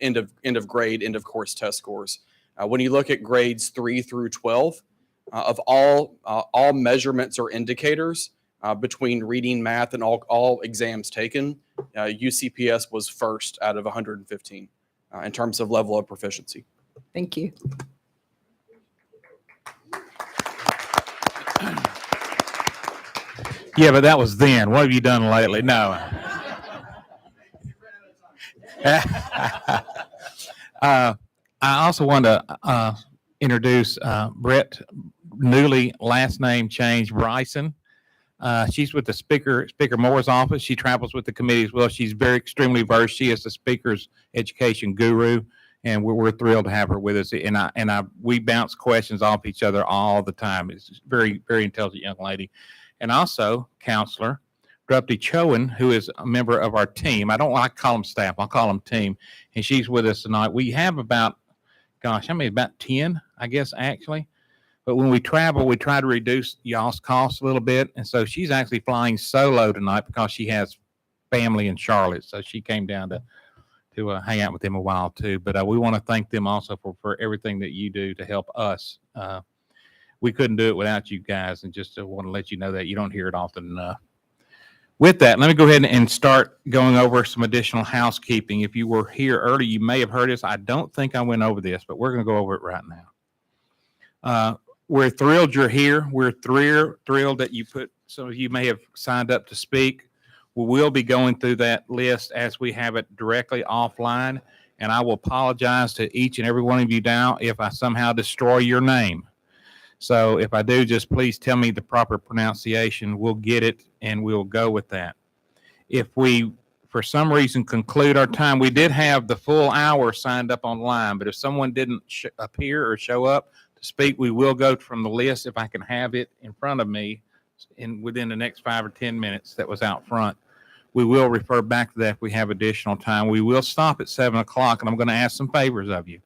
end of grade, end of course test scores. When you look at grades 3 through 12, of all measurements or indicators, between reading, math, and all exams taken, UCPS was first out of 115 in terms of level of proficiency. Thank you. Yeah, but that was then. What have you done lately? No. I also want to introduce Brett, newly last name change, Bryson. She's with the Speaker Moore's office. She travels with the committee as well. She's very extremely versed. She is the Speaker's education guru, and we're thrilled to have her with us. And we bounce questions off each other all the time. It's a very, very intelligent young lady. And also, Counselor Drupti Chowan, who is a member of our team. I don't like to call them staff. I'll call them team. And she's with us tonight. We have about 10, I guess, actually. But when we travel, we try to reduce y'all's costs a little bit. And so she's actually flying solo tonight because she has family in Charlotte. So she came down to hang out with them a while too. But we want to thank them also for everything that you do to help us. We couldn't do it without you guys. And just want to let you know that you don't hear it often enough. With that, let me go ahead and start going over some additional housekeeping. If you were here early, you may have heard this. I don't think I went over this, but we're going to go over it right now. we're thrilled you're here. We're thrilled that some of you may have signed up to speak. We will be going through that list as we have it directly offline. And I will apologize to each and every one of you now if I somehow destroy your name. So if I do, just please tell me the proper pronunciation. We'll get it and we'll go with that. If we, for some reason, conclude our time, we did have the full hour signed up online, but if someone didn't appear or show up to speak, we will go from the list if I can have it in front of me within the next 5 or 10 minutes that was out front. We will refer back to that if we have additional time. We will stop at 7 o'clock, and I'm going to ask some favors of you.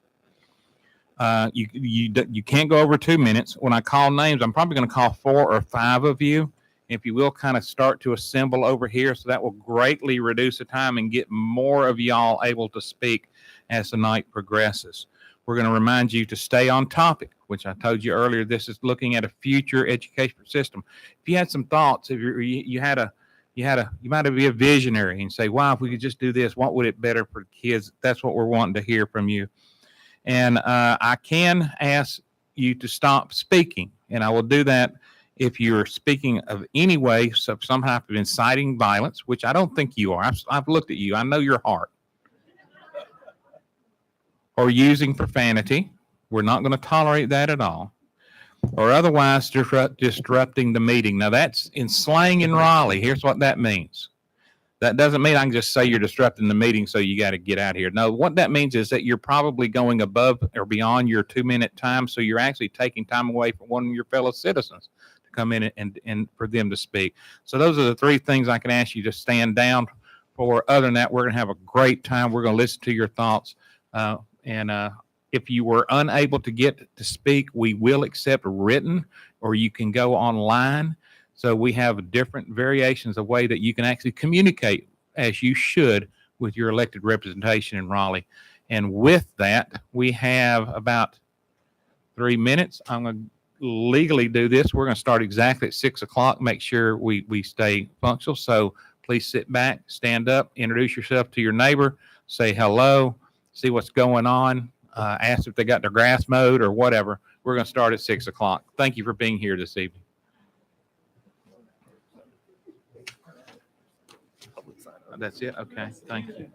You can't go over 2 minutes. When I call names, I'm probably going to call 4 or 5 of you. If you will kind of start to assemble over here, so that will greatly reduce the time and get more of y'all able to speak as the night progresses. We're going to remind you to stay on topic, which I told you earlier. This is looking at a future education system. If you had some thoughts, if you might be a visionary and say, wow, if we could just do this, what would it better for kids? That's what we're wanting to hear from you. And I can ask you to stop speaking, and I will do that if you're speaking of any way, some type of inciting violence, which I don't think you are. I've looked at you. I know your heart. Or using profanity. We're not going to tolerate that at all. Or otherwise disrupting the meeting. Now, that's in slang in Raleigh. Here's what that means. That doesn't mean I can just say you're disrupting the meeting, so you got to get out of here. No, what that means is that you're probably going above or beyond your 2-minute time, so you're actually taking time away from one of your fellow citizens to come in and for them to speak. So those are the 3 things I can ask you to stand down for. Other than that, we're going to have a great time. We're going to listen to your thoughts. If you were unable to get to speak, we will accept written, or you can go online. So we have different variations of way that you can actually communicate as you should with your elected representation in Raleigh. And with that, we have about 3 minutes. I'm going to legally do this. We're going to start exactly at 6 o'clock. Make sure we stay functional. So please sit back, stand up, introduce yourself to your neighbor, say hello, see what's going on, ask if they got their grass mowed or whatever. We're going to start at 6 o'clock. Thank you for being here this evening. That's it? Okay, thank you.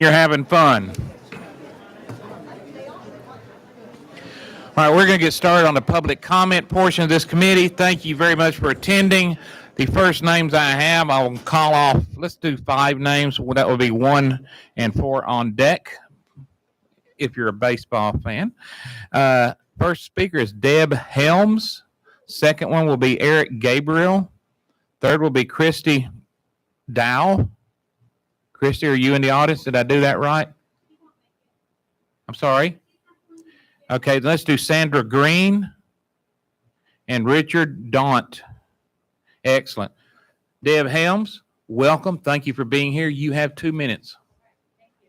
You're having fun. All right, we're going to get started on the public comment portion of this committee. Thank you very much for attending. The first names I have, I'll call off. Let's do 5 names. Well, that will be 1 and 4 on deck, if you're a baseball fan. First speaker is Deb Helms. Second one will be Eric Gabriel. Third will be Christy Dow. Christy, are you in the audience? Did I do that right? I'm sorry. Okay, let's do Sandra Green and Richard Daunt. Excellent. Deb Helms, welcome. Thank you for being here. You have 2 minutes. Thank you.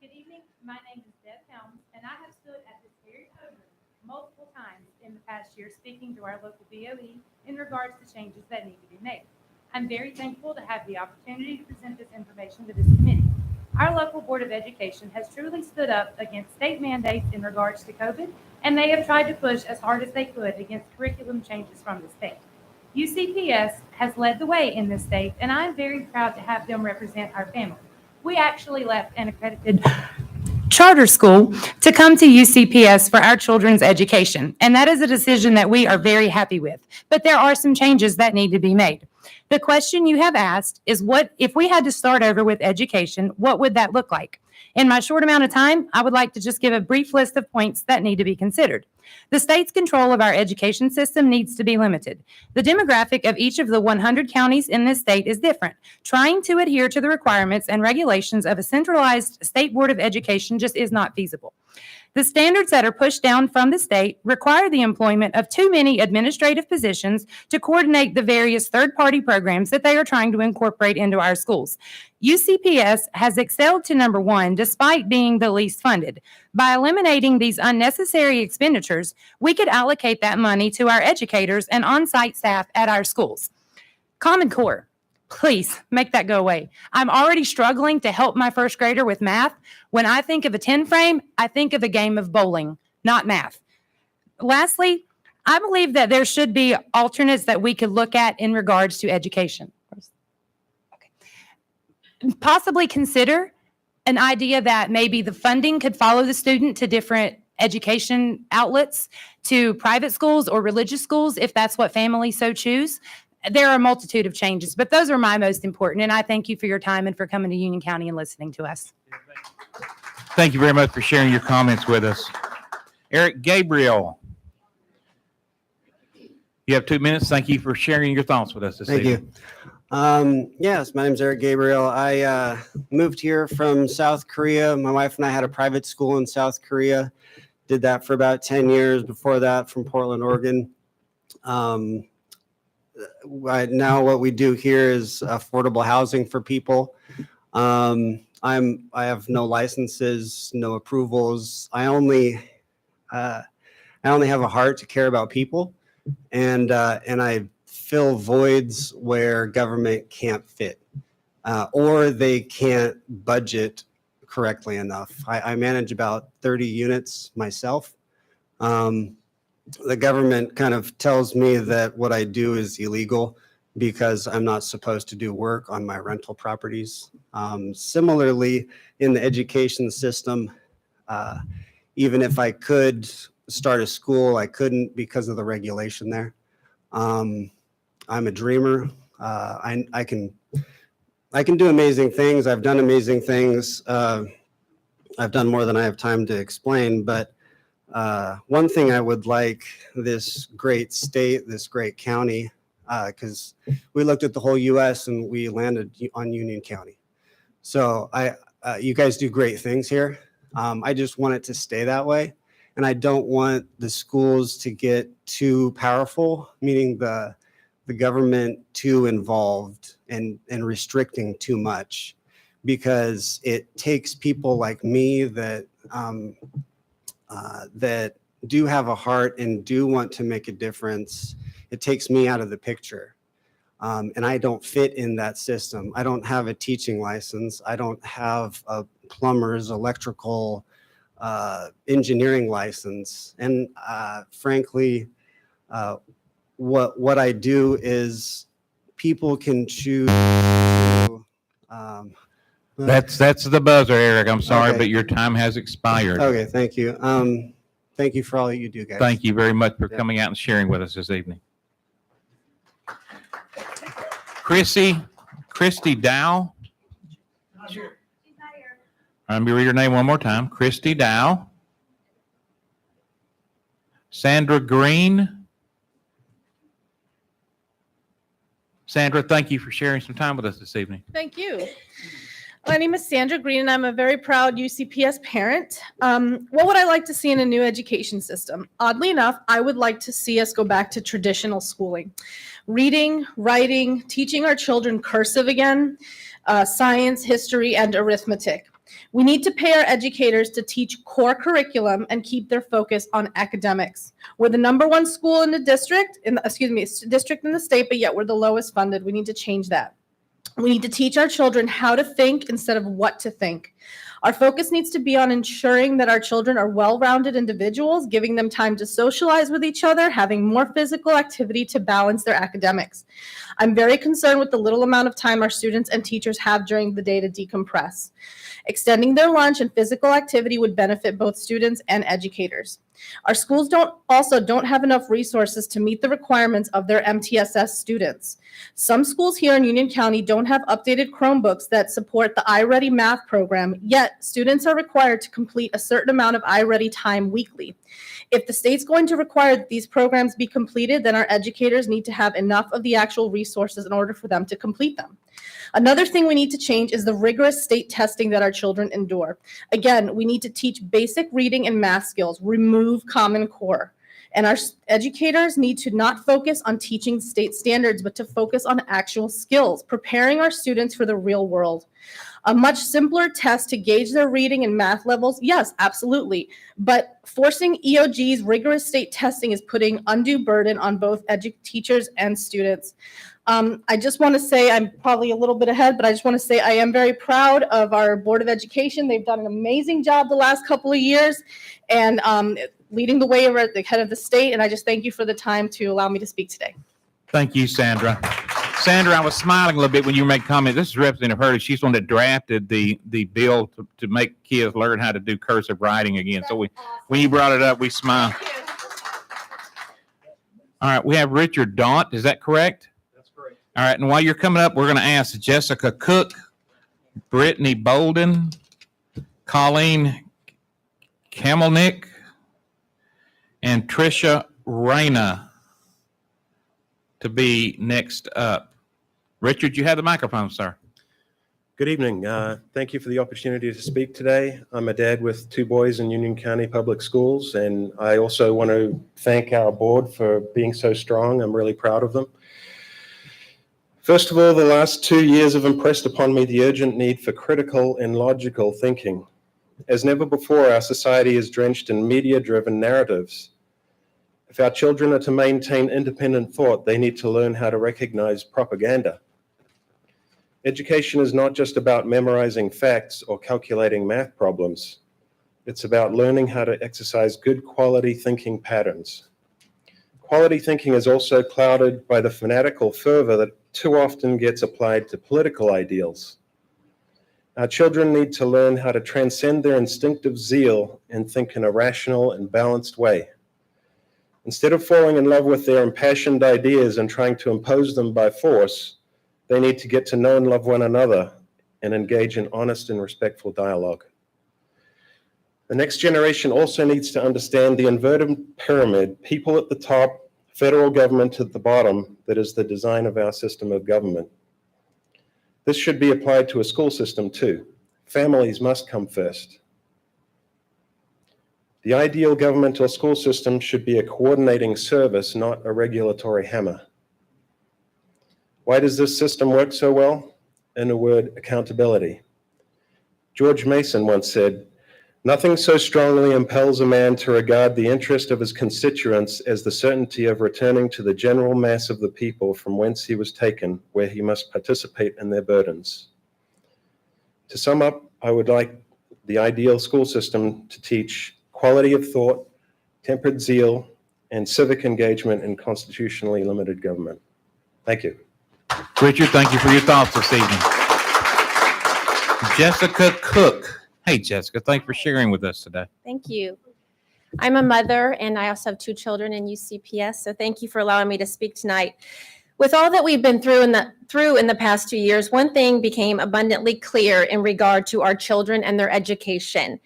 Good evening. My name is Deb Helms, and I have stood at this very podium multiple times in the past year speaking to our local BOE in regards to changes that need to be made. I'm very thankful to have the opportunity to present this information to this committee. Our local Board of Education has truly stood up against state mandates in regards to COVID, and they have tried to push as hard as they could against curriculum changes from the state. UCPS has led the way in this state, and I'm very proud to have them represent our family. We actually left an accredited charter school to come to UCPS for our children's education, and that is a decision that we are very happy with. But there are some changes that need to be made. The question you have asked is, what if we had to start over with education, what would that look like? In my short amount of time, I would like to just give a brief list of points that need to be considered. The state's control of our education system needs to be limited. The demographic of each of the 100 counties in this state is different. Trying to adhere to the requirements and regulations of a centralized state board of education just is not feasible. The standards that are pushed down from the state require the employment of too many administrative positions to coordinate the various third-party programs that they are trying to incorporate into our schools. UCPS has excelled to number one despite being the least funded. By eliminating these unnecessary expenditures, we could allocate that money to our educators and on-site staff at our schools. Common Core. Please make that go away. I'm already struggling to help my first grader with math. When I think of a 10 frame, I think of a game of bowling, not math. Lastly, I believe that there should be alternates that we could look at in regards to education. Okay. Possibly consider an idea that maybe the funding could follow the student to different education outlets, to private schools or religious schools, if that's what families so choose. There are a multitude of changes, but those are my most important. And I thank you for your time and for coming to Union County and listening to us. Thank you very much for sharing your comments with us. Eric Gabriel. You have 2 minutes. Thank you for sharing your thoughts with us this evening. Thank you. Yes, my name is Eric Gabriel. I moved here from South Korea. My wife and I had a private school in South Korea. Did that for about 10 years. Before that, from Portland, Oregon. Now what we do here is affordable housing for people. I have no licenses, no approvals. I only have a heart to care about people, and I fill voids where government can't fit, or they can't budget correctly enough. I manage about 30 units myself. The government kind of tells me that what I do is illegal because I'm not supposed to do work on my rental properties. Similarly, in the education system, even if I could start a school, I couldn't because of the regulation there. I'm a dreamer. I can do amazing things. I've done amazing things. I've done more than I have time to explain, but one thing I would like this great state, this great county, because we looked at the whole U.S. and we landed on Union County. So you guys do great things here. I just want it to stay that way. And I don't want the schools to get too powerful, meaning the government too involved and restricting too much, because it takes people like me that do have a heart and do want to make a difference. It takes me out of the picture. And I don't fit in that system. I don't have a teaching license. I don't have a plumber's, electrical, engineering license. And frankly, what I do is people can choose. That's the buzzer, Eric. I'm sorry, Okay. but your time has expired. Okay, thank you. Thank you for all that you do, guys. Thank you very much for Yeah. coming out and sharing with us this evening. Christy Dow. Let me read your name one more time. Christy Dow. Sandra Green. Sandra, thank you for sharing some time with us this evening. Thank you. My name is Sandra Green, and I'm a very proud UCPS parent. What would I like to see in a new education system? Oddly enough, I would like to see us go back to traditional schooling. Reading, writing, teaching our children cursive again, science, history, and arithmetic. We need to pay our educators to teach core curriculum and keep their focus on academics. We're the #1 school in the district, district in the state, but yet we're the lowest funded. We need to change that. We need to teach our children how to think instead of what to think. Our focus needs to be on ensuring that our children are well-rounded individuals, giving them time to socialize with each other, having more physical activity to balance their academics. I'm very concerned with the little amount of time our students and teachers have during the day to decompress. Extending their lunch and physical activity would benefit both students and educators. Our schools don't have enough resources to meet the requirements of their MTSS students. Some schools here in Union County don't have updated Chromebooks that support the iReady math program, yet students are required to complete a certain amount of iReady time weekly. If the state's going to require that these programs be completed, then our educators need to have enough of the actual resources in order for them to complete them. Another thing we need to change is the rigorous state testing that our children endure. Again, we need to teach basic reading and math skills, remove Common Core. And our educators need to not focus on teaching state standards, but to focus on actual skills, preparing our students for the real world. A much simpler test to gauge their reading and math levels, yes, absolutely. But forcing EOG's rigorous state testing is putting undue burden on both teachers and students. I just want to say, I'm probably a little bit ahead, but I just want to say I am very proud of our Board of Education. They've done an amazing job the last couple of years and leading the way at the head of the state. And I just thank you for the time to allow me to speak today. Thank you, Sandra. Sandra, I was smiling a little bit when you made comment. This is Representative Hurley. She's the one that drafted the bill to make kids learn how to do cursive writing again. So when you brought it up, we smiled. All right, we have Richard Daunt. Is that correct? All right, and while you're coming up, we're going to ask Jessica Cook, Brittany Bolden, Colleen Kamalani, and Tricia Reyna to be next up. Richard, you have the microphone, sir. Good evening. Thank you for the opportunity to speak today. I'm a dad with 2 boys in Union County Public Schools, and I also want to thank our board for being so strong. I'm really proud of them. First of all, the last 2 years have impressed upon me the urgent need for critical and logical thinking. As never before, our society is drenched in media-driven narratives. If our children are to maintain independent thought, they need to learn how to recognize propaganda. Education is not just about memorizing facts or calculating math problems. It's about learning how to exercise good quality thinking patterns. Quality thinking is also clouded by the fanatical fervor that too often gets applied to political ideals. Our children need to learn how to transcend their instinctive zeal and think in a rational and balanced way. Instead of falling in love with their impassioned ideas and trying to impose them by force, they need to get to know and love one another and engage in honest and respectful dialogue. The next generation also needs to understand the inverted pyramid, people at the top, federal government at the bottom, that is the design of our system of government. This should be applied to a school system too. Families must come first. The ideal governmental school system should be a coordinating service, not a regulatory hammer. Why does this system work so well? In a word, accountability. George Mason once said, "Nothing so strongly impels a man to regard the interest of his constituents as the certainty of returning to the general mass of the people from whence he was taken, where he must participate in their burdens." To sum up, I would like the ideal school system to teach quality of thought, tempered zeal, and civic engagement in constitutionally limited government. Thank you. Richard, thank you for your thoughts this evening. Jessica Cook. Hey, Jessica, thanks for sharing with us today. Thank you. I'm a mother, and I also have 2 children in UCPS, so thank you for allowing me to speak tonight. With all that we've been through in the past 2 years, one thing became abundantly clear in regard to our children and their education,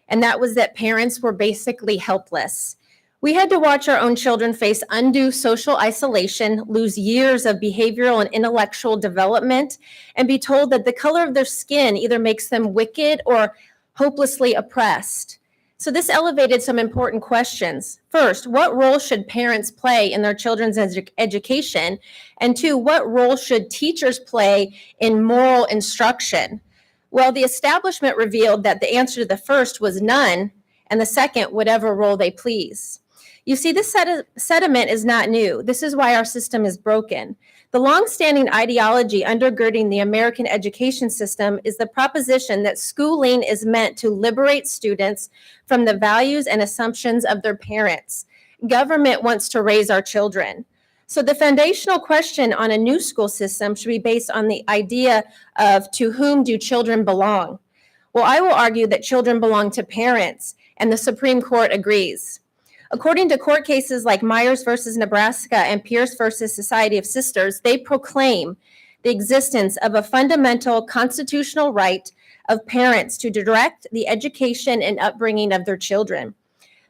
and that was that parents were basically helpless. We had to watch our own children face undue social isolation, lose years of behavioral and intellectual development, and be told that the color of their skin either makes them wicked or hopelessly oppressed. So this elevated some important questions. First, what role should parents play in their children's education? And two, what role should teachers play in moral instruction? Well, the establishment revealed that the answer to the first was none, and the second, whatever role they please. You see, this sentiment is not new. This is why our system is broken. The longstanding ideology undergirding the American education system is the proposition that schooling is meant to liberate students from the values and assumptions of their parents. Government wants to raise our children. So the foundational question on a new school system should be based on the idea of to whom do children belong? Well, I will argue that children belong to parents, and the Supreme Court agrees. According to court cases like Myers versus Nebraska and Pierce versus Society of Sisters, they proclaim the existence of a fundamental constitutional right of parents to direct the education and upbringing of their children.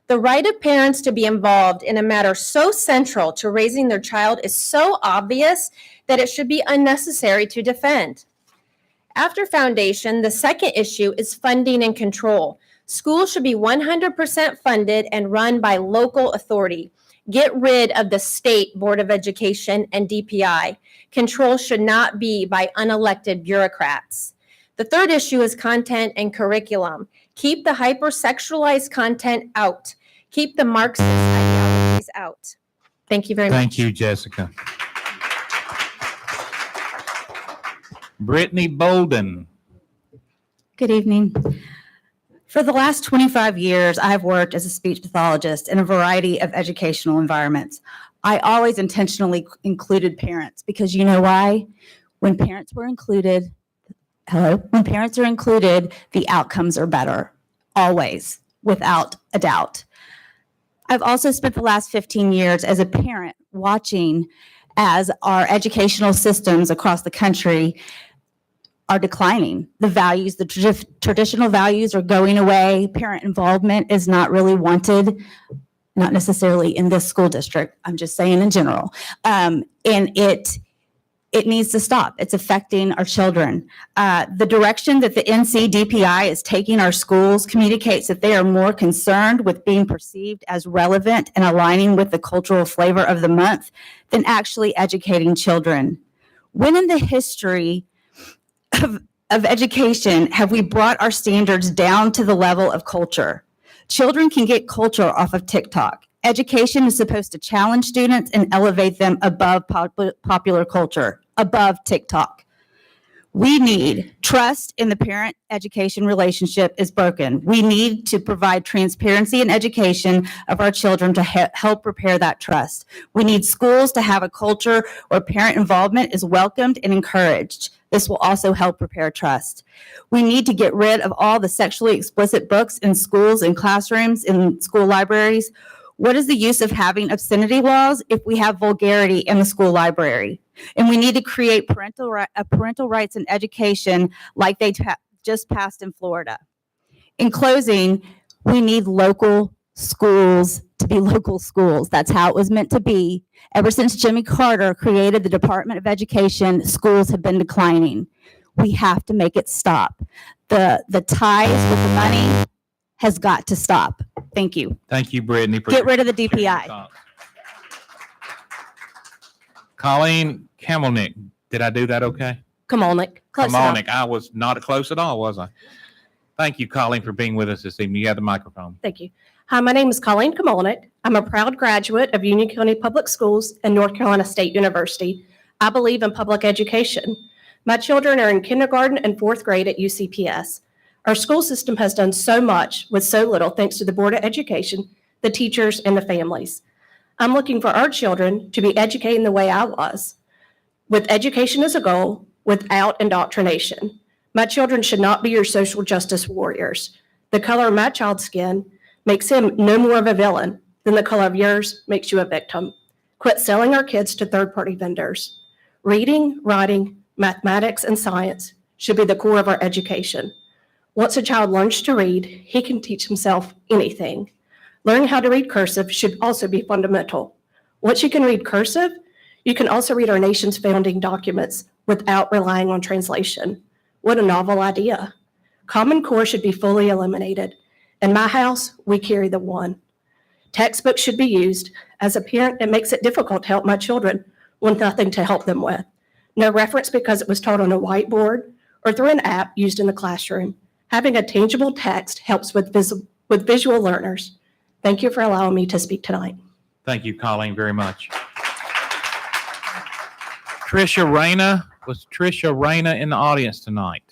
The right of parents to be involved in a matter so central to raising their child is so obvious that it should be unnecessary to defend. After foundation, the second issue is funding and control. Schools should be 100% funded and run by local authority. Get rid of the State Board of Education and DPI. Control should not be by unelected bureaucrats. The third issue is content and curriculum. Keep the hypersexualized content out. Keep the Marxist ideologies out. Thank you very much. Thank you, Jessica. Brittany Bolden. Good evening. For the last 25 years, I've worked as a speech pathologist in a variety of educational environments. I always intentionally included parents because you know why? When parents are included, the outcomes are better, always, without a doubt. I've also spent the last 15 years as a parent watching as our educational systems across the country are declining. The values, the traditional values are going away. Parent involvement is not really wanted, not necessarily in this school district. I'm just saying in general. And it needs to stop. It's affecting our children. The direction that the NCDPI is taking our schools communicates that they are more concerned with being perceived as relevant and aligning with the cultural flavor of the month than actually educating children. When in the history of education have we brought our standards down to the level of culture? Children can get culture off of TikTok. Education is supposed to challenge students and elevate them above popular culture, above TikTok. We need trust in the parent-education relationship is broken. We need to provide transparency in education of our children to help repair that trust. We need schools to have a culture where parent involvement is welcomed and encouraged. This will also help repair trust. We need to get rid of all the sexually explicit books in schools and classrooms, in school libraries. What is the use of having obscenity laws if we have vulgarity in the school library? And we need to create parental rights in education like they just passed in Florida. In closing, we need local schools to be local schools. That's how it was meant to be. Ever since Jimmy Carter created the Department of Education, schools have been declining. We have to make it stop. The ties with the money has got to stop. Thank you. Thank you, Brittany. Get rid of the DPI. Colleen Kamalani. Did I do that okay? Kamalani. Kamalani. I was not close at all, was I? Thank you, Colleen, for being with us this evening. You have the microphone. Thank you. Hi, my name is Colleen Kamalani. I'm a proud graduate of Union County Public Schools and North Carolina State University. I believe in public education. My children are in kindergarten and fourth grade at UCPS. Our school system has done so much with so little thanks to the Board of Education, the teachers, and the families. I'm looking for our children to be educated the way I was, with education as a goal, without indoctrination. My children should not be your social justice warriors. The color of my child's skin makes him no more of a villain than the color of yours makes you a victim. Quit selling our kids to third-party vendors. Reading, writing, mathematics, and science should be the core of our education. Once a child learns to read, he can teach himself anything. Learning how to read cursive should also be fundamental. Once you can read cursive, you can also read our nation's founding documents without relying on translation. What a novel idea. Common Core should be fully eliminated. In my house, we carry the one. Textbooks should be used. As a parent, it makes it difficult to help my children with nothing to help them with. No reference because it was taught on a whiteboard or through an app used in the classroom. Having a tangible text helps with visual learners. Thank you for allowing me to speak tonight. Thank you, Colleen, very much. Tricia Reyna, was Tricia Reyna in the audience tonight?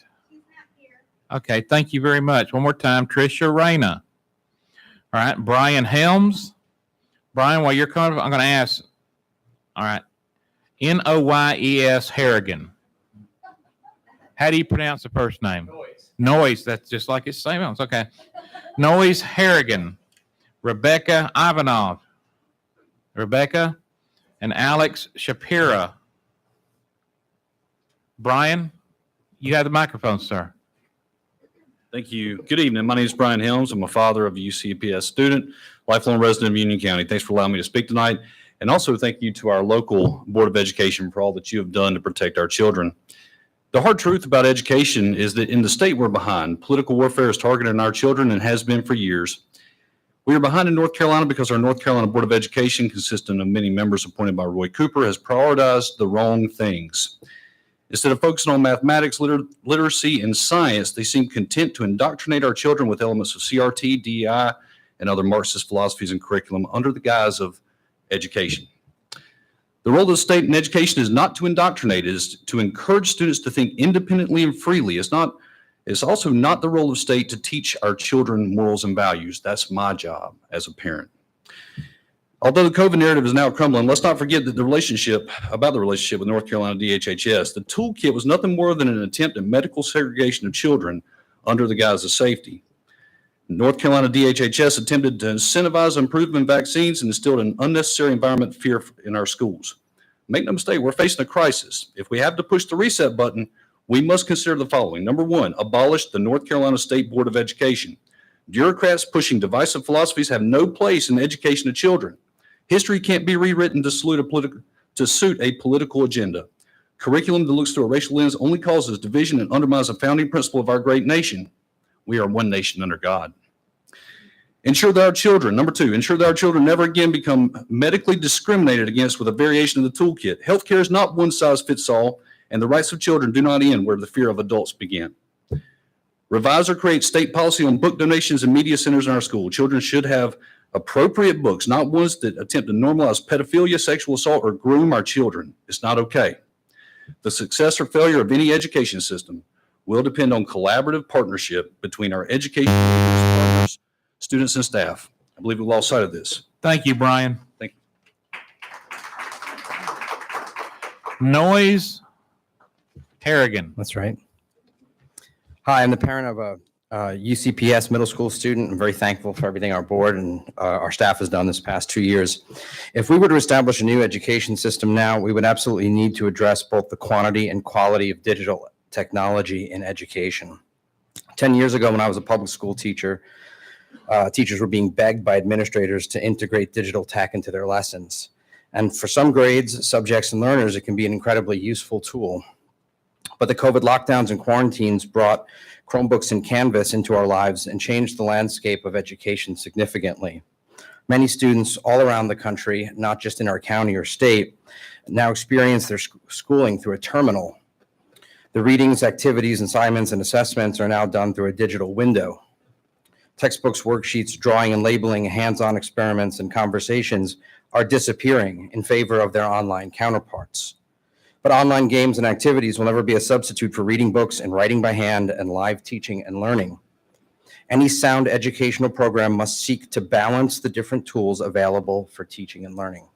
Okay, thank you very much. One more time, Tricia Reyna. All right, Brian Helms. Brian, while you're coming, I'm going to ask, all right, Noyes Harrigan. How do you pronounce the first name? Noyes. That's just like it's same. It's okay. Noyes Harrigan. Rebecca Ivanov. Rebecca and Alex Shapira. Brian, you have the microphone, sir. Thank you. Good evening. My name is Brian Helms. I'm a father of a UCPS student, lifelong resident of Union County. Thanks for allowing me to speak tonight. And also thank you to our local Board of Education for all that you have done to protect our children. The hard truth about education is that in the state we're behind. Political warfare is targeting our children and has been for years. We are behind in North Carolina because our North Carolina Board of Education, consisting of many members appointed by Roy Cooper, has prioritized the wrong things. Instead of focusing on mathematics, literacy, and science, they seem content to indoctrinate our children with elements of CRT, DEI, and other Marxist philosophies and curriculum under the guise of education. The role of the state in education is not to indoctrinate, it is to encourage students to think independently and freely. It's also not the role of state to teach our children morals and values. That's my job as a parent. Although the COVID narrative is now crumbling, let's not forget that the relationship with North Carolina DHHS, the toolkit was nothing more than an attempt at medical segregation of children under the guise of safety. North Carolina DHHS attempted to incentivize improvement in vaccines and instilled an unnecessary environment of fear in our schools. Make no mistake, we're facing a crisis. If we have to push the reset button, we must consider the following. Number one, abolish the North Carolina State Board of Education. Bureaucrats pushing divisive philosophies have no place in the education of children. History can't be rewritten to suit a political agenda. Curriculum that looks through a racial lens only causes division and undermines the founding principle of our great nation. We are one nation under God. Ensure that our children, number two, ensure that our children never again become medically discriminated against with a variation of the toolkit. Healthcare is not one size fits all, and the rights of children do not end where the fear of adults begin. Revise or create state policy on book donations and media centers in our school. Children should have appropriate books, not ones that attempt to normalize pedophilia, sexual assault, or groom our children. It's not okay. The success or failure of any education system will depend on collaborative partnership between our education leaders, partners, students, and staff. I believe we lost sight of this. Thank you, Brian. Thank you. Noyes Harrigan. That's right. Hi, I'm the parent of a UCPS middle school student. I'm very thankful for everything our board and our staff has done this past 2 years. If we were to establish a new education system now, we would absolutely need to address both the quantity and quality of digital technology in education. 10 years ago, when I was a public school teacher, teachers were being begged by administrators to integrate digital tech into their lessons. And for some grades, subjects, and learners, it can be an incredibly useful tool. But the COVID lockdowns and quarantines brought Chromebooks and Canvas into our lives and changed the landscape of education significantly. Many students all around the country, not just in our county or state, now experience their schooling through a terminal. The readings, activities, assignments, and assessments are now done through a digital window. Textbooks, worksheets, drawing and labeling, hands-on experiments, and conversations are disappearing in favor of their online counterparts. But online games and activities will never be a substitute for reading books and writing by hand and live teaching and learning. Any sound educational program must seek to balance the different tools available for teaching and learning.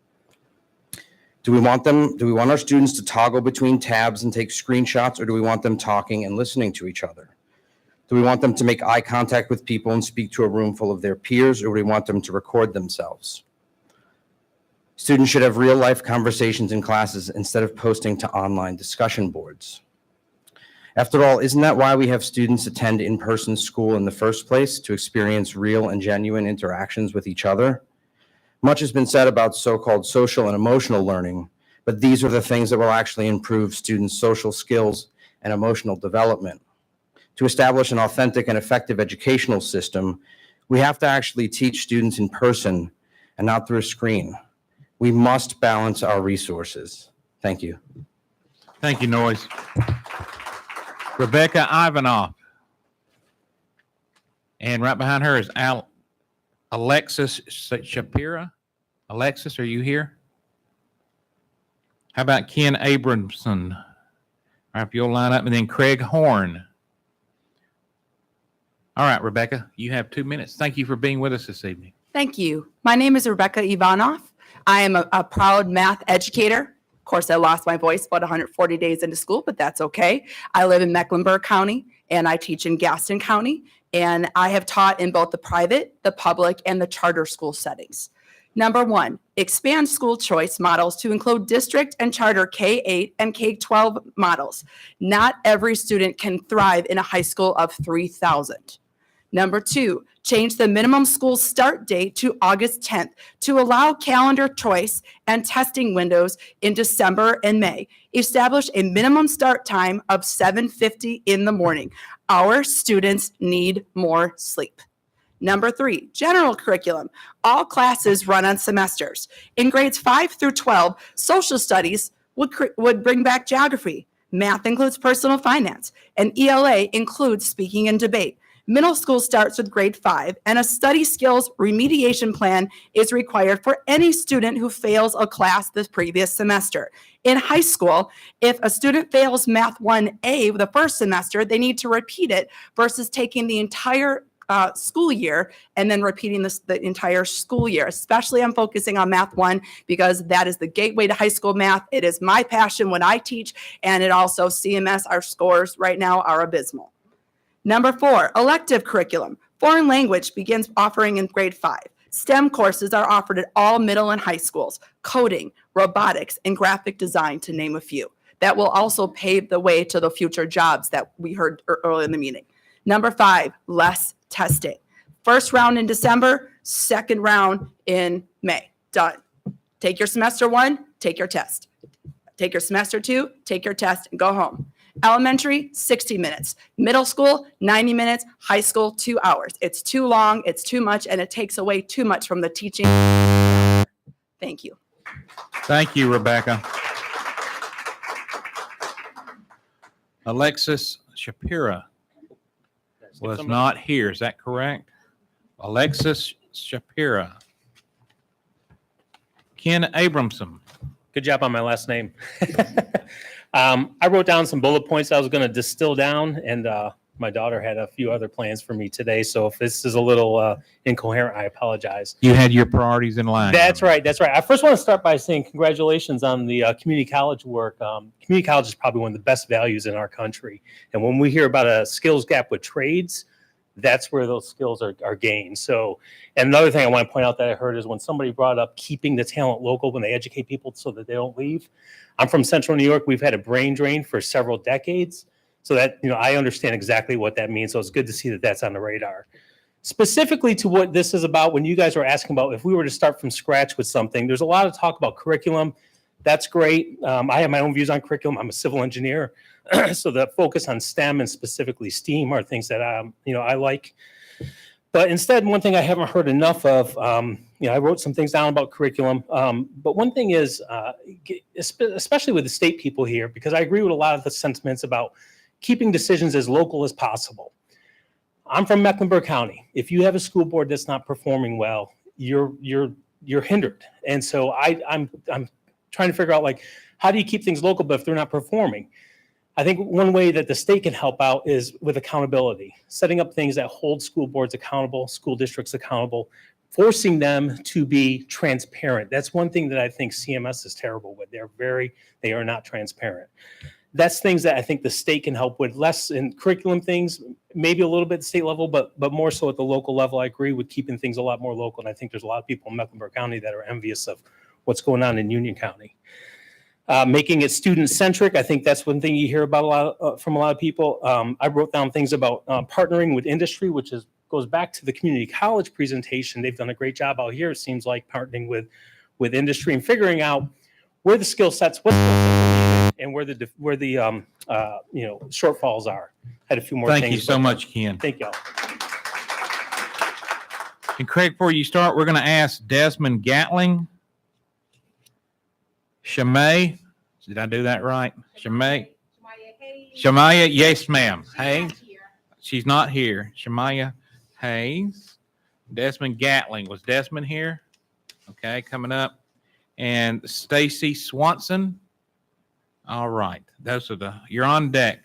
Do we want our students to toggle between tabs and take screenshots, or do we want them talking and listening to each other? Do we want them to make eye contact with people and speak to a room full of their peers, or do we want them to record themselves? Students should have real-life conversations in classes instead of posting to online discussion boards. After all, isn't that why we have students attend in-person school in the first place, to experience real and genuine interactions with each other? Much has been said about so-called social and emotional learning, but these are the things that will actually improve students' social skills and emotional development. To establish an authentic and effective educational system, we have to actually teach students in person and not through a screen. We must balance our resources. Thank you. Thank you, Noyes. Rebecca Ivanov. And right behind her is Alexis Shapira. Alexis, are you here? How about Ken Abramson? All right, if you'll line up, and then Craig Horn. All right, Rebecca, you have 2 minutes. Thank you for being with us this evening. Thank you. My name is Rebecca Ivanov. I am a proud math educator. Of course, I lost my voice about 140 days into school, but that's okay. I live in Mecklenburg County, and I teach in Gaston County, and I have taught in both the private, the public, and the charter school settings. Number one, expand school choice models to include district and charter K-8 and K-12 models. Not every student can thrive in a high school of 3,000. Number two, change the minimum school start date to August 10th to allow calendar choice and testing windows in December and May. Establish a minimum start time of 7:50 in the morning. Our students need more sleep. Number three, general curriculum. All classes run on semesters. In grades 5 through 12, social studies would bring back geography. Math includes personal finance, and ELA includes speaking and debate. Middle school starts with grade 5, and a study skills remediation plan is required for any student who fails a class the previous semester. In high school, if a student fails Math 1A the first semester, they need to repeat it versus taking the entire school year and then repeating the entire school year. Especially I'm focusing on Math 1 because that is the gateway to high school math. It is my passion when I teach, and it also CMS, our scores right now are abysmal. Number four, elective curriculum. Foreign language begins offering in grade 5. STEM courses are offered at all middle and high schools. Coding, robotics, and graphic design, to name a few. That will also pave the way to the future jobs that we heard earlier in the meeting. Number 5, less testing. First round in December, second round in May. Done. Take your semester 1, take your test. Take your semester 2, take your test, and go home. Elementary, 60 minutes. Middle school, 90 minutes. High school, 2 hours. It's too long, it's too much, and it takes away too much from the teaching. Thank you. Thank you, Rebecca. Alexis Shapira was not here. Is that correct? Alexis Shapira. Ken Abramson. Good job on my last name. I wrote down some bullet points I was going to distill down, and my daughter had a few other plans for me today. So if this is a little incoherent, I apologize. You had your priorities in line. That's right. That's right. I first want to start by saying congratulations on the community college work. Community college is probably one of the best values in our country. And when we hear about a skills gap with trades, that's where those skills are gained. So, and another thing I want to point out that I heard is when somebody brought up keeping the talent local when they educate people so that they don't leave. I'm from Central New York. We've had a brain drain for several decades. So that, I understand exactly what that means. So it's good to see that that's on the radar. Specifically to what this is about, when you guys were asking about if we were to start from scratch with something, there's a lot of talk about curriculum. That's great. I have my own views on curriculum. I'm a civil engineer. So the focus on STEM and specifically STEAM are things that, I like. But instead, one thing I haven't heard enough of, I wrote some things down about curriculum. But one thing is, especially with the state people here, because I agree with a lot of the sentiments about keeping decisions as local as possible. I'm from Mecklenburg County. If you have a school board that's not performing well, you're hindered. And so I'm trying to figure out, how do you keep things local, but if they're not performing? I think one way that the state can help out is with accountability, setting up things that hold school boards accountable, school districts accountable, forcing them to be transparent. That's one thing that I think CMS is terrible with. They are not transparent. That's things that I think the state can help with, less in curriculum things, maybe a little bit at the state level, but more so at the local level. I agree with keeping things a lot more local. And I think there's a lot of people in Mecklenburg County that are envious of what's going on in Union County. Making it student-centric, I think that's one thing you hear about from a lot of people. I wrote down things about partnering with industry, which goes back to the community college presentation. They've done a great job out here, it seems like, partnering with industry and figuring out where the skill sets, what skill sets are needed, and where the shortfalls are. Had a few more things. Thank you so much, Ken. Thank y'all. And Craig, before you start, we're going to ask Desmond Gatling. Shamay, did I do that right? Shamaya, yes, ma'am. Hayes, she's not here. Shamaya Hayes. Desmond Gatling, was Desmond here? Okay, coming up. And Stacey Swanson. All right, those are you're on deck.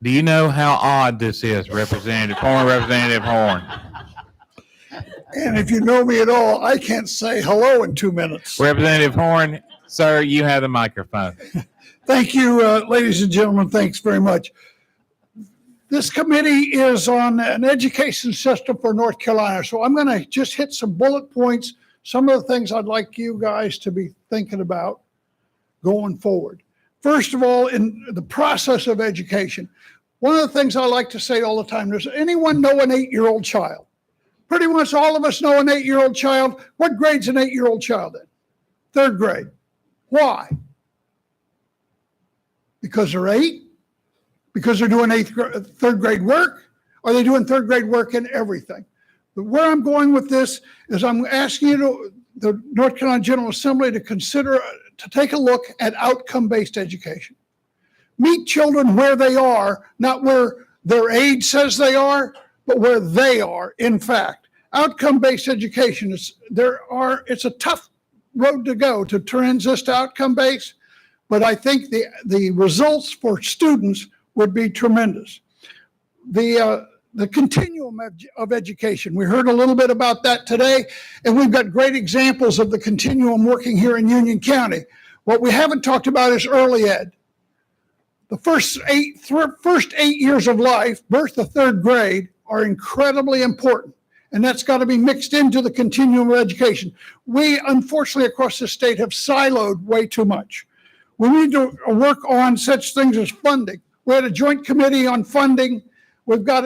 Do you know how odd this is, former Representative Horn? And if you know me at all, I can't say hello in 2 minutes. Representative Horn, sir, you have the microphone. Thank you, ladies and gentlemen. Thanks very much. This committee is on an education system for North Carolina. So I'm going to just hit some bullet points, some of the things I'd like you guys to be thinking about going forward. First of all, in the process of education, one of the things I like to say all the time, does anyone know an 8-year-old child? Pretty much all of us know an 8-year-old child. What grade's an 8-year-old child in? 3rd grade. Why? Because they're 8? Because they're doing 3rd grade work? Or are they doing 3rd grade work in everything? But where I'm going with this is I'm asking you, the North Carolina General Assembly, to consider, to take a look at outcome-based education. Meet children where they are, not where their age says they are, but where they are, in fact. Outcome-based education, it's a tough road to go to transit to outcome-based, but I think the results for students would be tremendous. The continuum of education, we heard a little bit about that today, and we've got great examples of the continuum working here in Union County. What we haven't talked about is early ed. The first 8 years of life, birth to 3rd grade, are incredibly important, and that's got to be mixed into the continuum of education. We, unfortunately, across the state have siloed way too much. We need to work on such things as funding. We had a joint committee on funding. We've got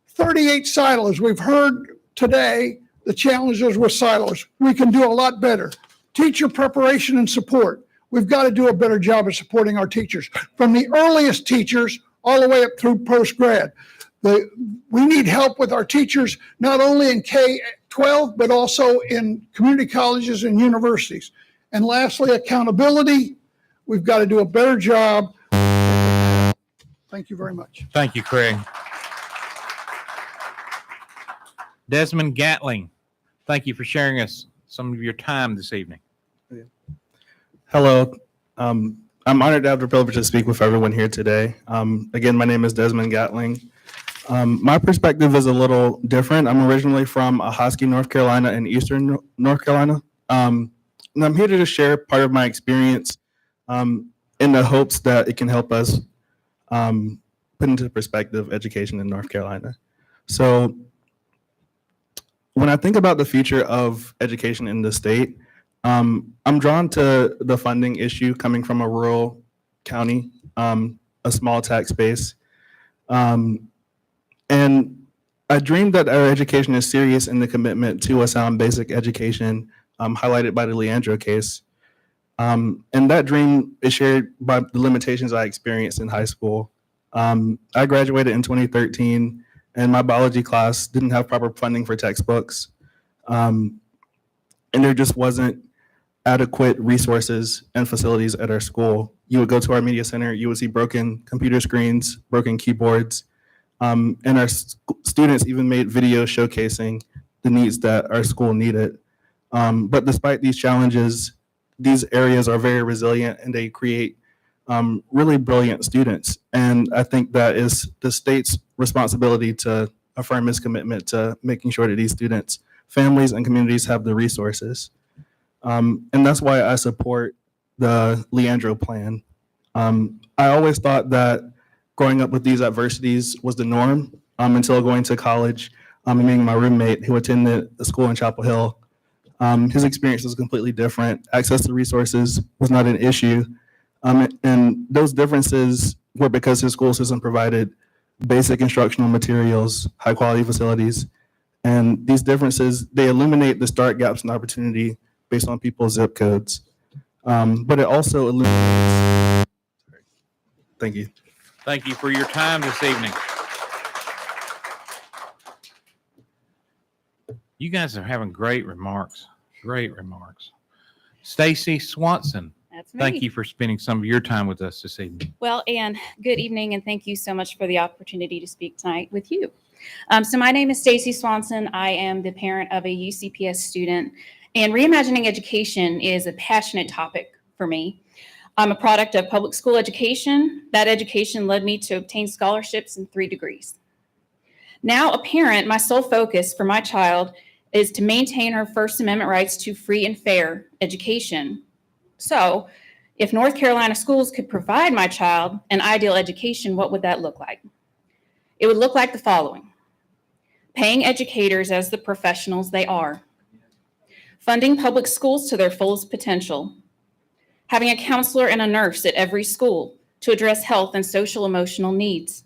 38 silos. We've heard today the challenges with silos. We can do a lot better. Teacher preparation and support. We've got to do a better job of supporting our teachers, from the earliest teachers all the way up through post-grad. We need help with our teachers, not only in K-12, but also in community colleges and universities. And lastly, accountability. We've got to do a better job. Thank you very much. Thank you, Craig. Desmond Gatling, thank you for sharing us some of your time this evening. Hello. I'm honored to have the privilege to speak with everyone here today. Again, my name is Desmond Gatling. My perspective is a little different. I'm originally from Housekeeping, North Carolina, and Eastern North Carolina. And I'm here to just share part of my experience in the hopes that it can help us put into perspective education in North Carolina. So when I think about the future of education in the state, I'm drawn to the funding issue coming from a rural county, a small tax base. And I dream that our education is serious in the commitment to a sound basic education, highlighted by the Leandro case. And that dream is shared by the limitations I experienced in high school. I graduated in 2013, and my biology class didn't have proper funding for textbooks. And there just wasn't adequate resources and facilities at our school. You would go to our media center, you would see broken computer screens, broken keyboards, and our students even made videos showcasing the needs that our school needed. But despite these challenges, these areas are very resilient and they create really brilliant students. And I think that is the state's responsibility to affirm its commitment to making sure that these students, families, and communities have the resources. And that's why I support the Leandro plan. I always thought that growing up with these adversities was the norm until going to college and meeting my roommate who attended a school in Chapel Hill. His experience was completely different. Access to resources was not an issue. And those differences were because his school system provided basic instructional materials, high quality facilities. And these differences, they illuminate the start gaps in opportunity based on people's zip codes. But it also illuminates. Thank you. Thank you for your time this evening. You guys are having great remarks. Great remarks. Stacey Swanson, That's me. thank you for spending some of your time with us this evening. Well, and good evening, and thank you so much for the opportunity to speak tonight with you. So my name is Stacey Swanson. I am the parent of a UCPS student, and reimagining education is a passionate topic for me. I'm a product of public school education. That education led me to obtain scholarships in 3 degrees. Now a parent, my sole focus for my child is to maintain her First Amendment rights to free and fair education. So if North Carolina schools could provide my child an ideal education, what would that look like? It would look like the following: paying educators as the professionals they are, funding public schools to their fullest potential, having a counselor and a nurse at every school to address health and social emotional needs,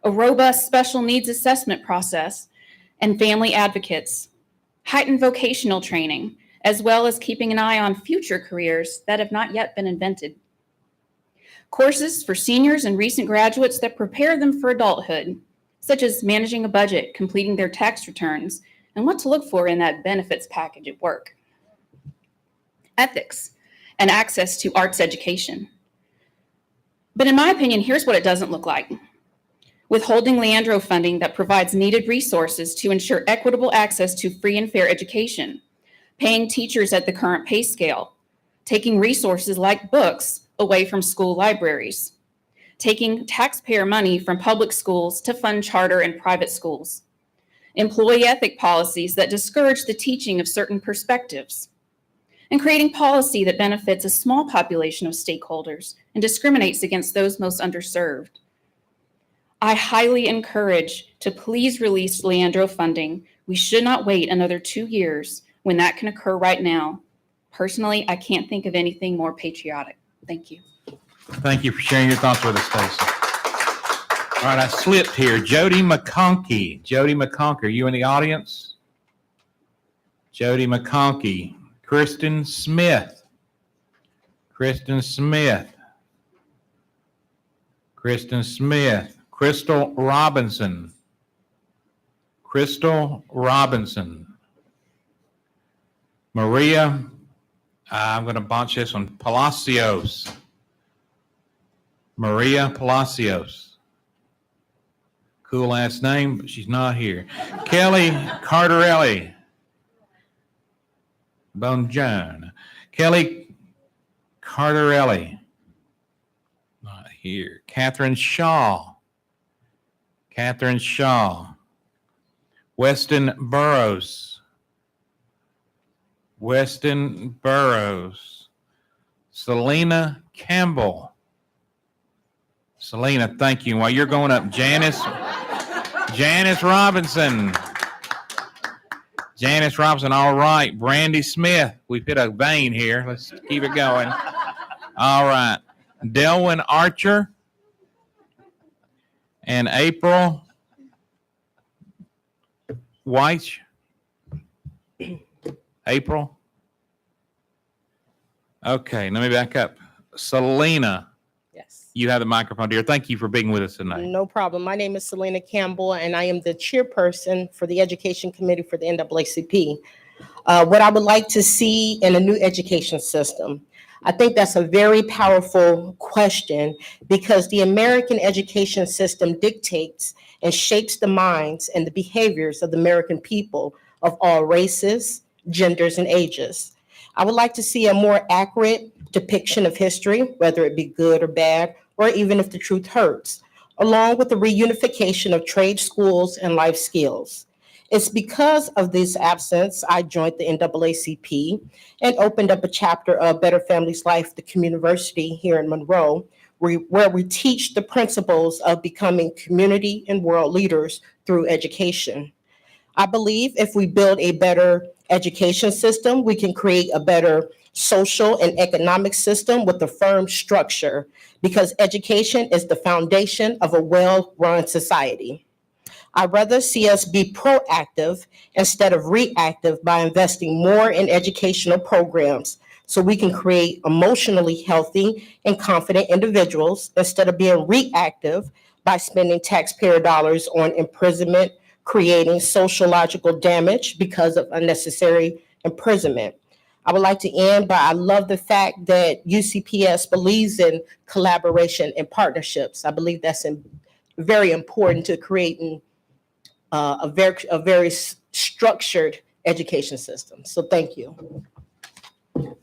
a robust special needs assessment process and family advocates, heightened vocational training, as well as keeping an eye on future careers that have not yet been invented. Courses for seniors and recent graduates that prepare them for adulthood, such as managing a budget, completing their tax returns, and what to look for in that benefits package at work. Ethics and access to arts education. But in my opinion, here's what it doesn't look like: withholding Leandro funding that provides needed resources to ensure equitable access to free and fair education, paying teachers at the current pay scale, taking resources like books away from school libraries, taking taxpayer money from public schools to fund charter and private schools, employee ethic policies that discourage the teaching of certain perspectives, and creating policy that benefits a small population of stakeholders and discriminates against those most underserved. I highly encourage to please release Leandro funding. We should not wait another 2 years when that can occur right now. Personally, I can't think of anything more patriotic. Thank you. Thank you for sharing your thoughts with us, Stacey. All right, I slipped here. Jody McConkey. Jody McConkey, are you in the audience? Jody McConkey. Kristen Smith. Kristen Smith. Kristen Smith. Crystal Robinson. Crystal Robinson. Maria, I'm going to bunch this one, Palacios. Maria Palacios. Cool last name, but she's not here. Kelly Cardarelli. Bonjour. Kelly Cardarelli. Not here. Catherine Shaw. Catherine Shaw. Weston Burrows. Weston Burrows. Selena Campbell. Selena, thank you. While you're going up, Janice Robinson. Janice Robinson, all right. Brandy Smith. We've hit a vein here. Let's keep it going. All right. Delwyn Archer. And April Weich. April. Okay, let me back up. Selena. Yes. You have the microphone, dear. Thank you for being with us tonight. No problem. My name is Selena Campbell, and I am the chairperson for the Education Committee for the NAACP. What I would like to see in a new education system. I think that's a very powerful question because the American education system dictates and shapes the minds and the behaviors of the American people of all races, genders, and ages. I would like to see a more accurate depiction of history, whether it be good or bad, or even if the truth hurts, along with the reunification of trade schools and life skills. It's because of this absence, I joined the NAACP and opened up a chapter of Better Families Life, the Community here in Monroe, where we teach the principles of becoming community and world leaders through education. I believe if we build a better education system, we can create a better social and economic system with a firm structure, because education is the foundation of a well-run society. I'd rather see us be proactive instead of reactive by investing more in educational programs so we can create emotionally healthy and confident individuals instead of being reactive by spending taxpayer dollars on imprisonment, creating sociological damage because of unnecessary imprisonment. I would like to end, but I love the fact that UCPS believes in collaboration and partnerships. I believe that's very important to creating a very structured education system. So thank you.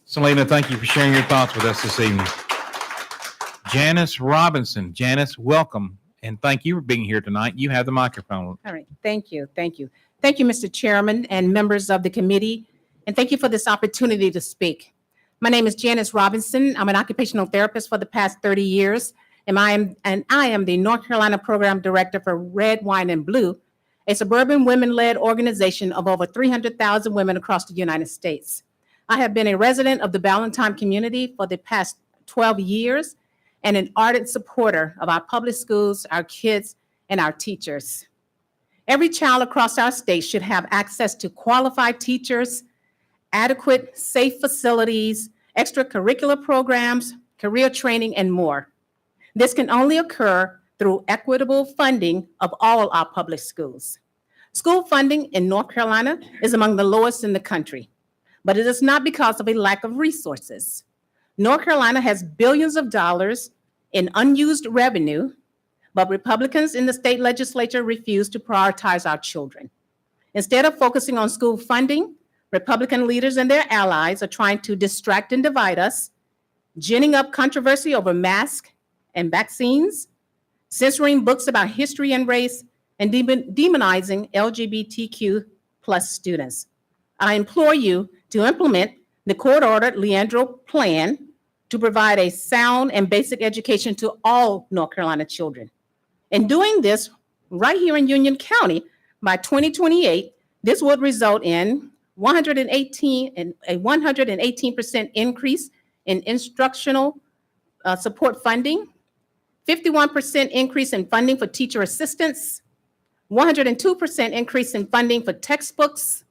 Selena, thank you for sharing your thoughts with us this evening. Janice Robinson. Janice, welcome, and thank you for being here tonight. You have the microphone. All right, thank you, thank you. Thank you, Mr. Chairman and members of the committee, and thank you for this opportunity to speak. My name is Janice Robinson. I'm an occupational therapist for the past 30 years, and I am the North Carolina Program Director for Red, Wine, and Blue, a suburban women-led organization of over 300,000 women across the United States. I have been a resident of the Ballantyne community for the past 12 years and an ardent supporter of our public schools, our kids, and our teachers. Every child across our state should have access to qualified teachers, adequate, safe facilities, extracurricular programs, career training, and more. This can only occur through equitable funding of all our public schools. School funding in North Carolina is among the lowest in the country, but it is not because of a lack of resources. North Carolina has billions of dollars in unused revenue, but Republicans in the state legislature refuse to prioritize our children. Instead of focusing on school funding, Republican leaders and their allies are trying to distract and divide us, ginning up controversy over masks and vaccines, censoring books about history and race, and demonizing LGBTQ plus students. I implore you to implement the court-ordered Leandro Plan to provide a sound and basic education to all North Carolina children. In doing this, right here in Union County, by 2028, this would result in a 118% increase in instructional support funding, 51% increase in funding for teacher assistants, 102% increase in funding for textbooks,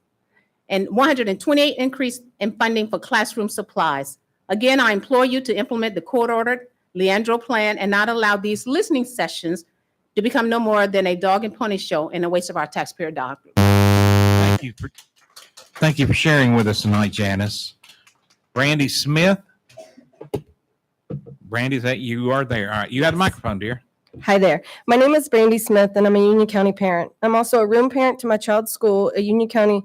and 128% increase in funding for classroom supplies. Again, I implore you to implement the court-ordered Leandro Plan and not allow these listening sessions to become no more than a dog and pony show and a waste of our taxpayer dollars. Thank you for sharing with us tonight, Janice. Brandy Smith. Brandy, is that you are there? All right, you got a microphone, dear. Hi there. My name is Brandy Smith, and I'm a Union County parent. I'm also a room parent to my child's school, a Union County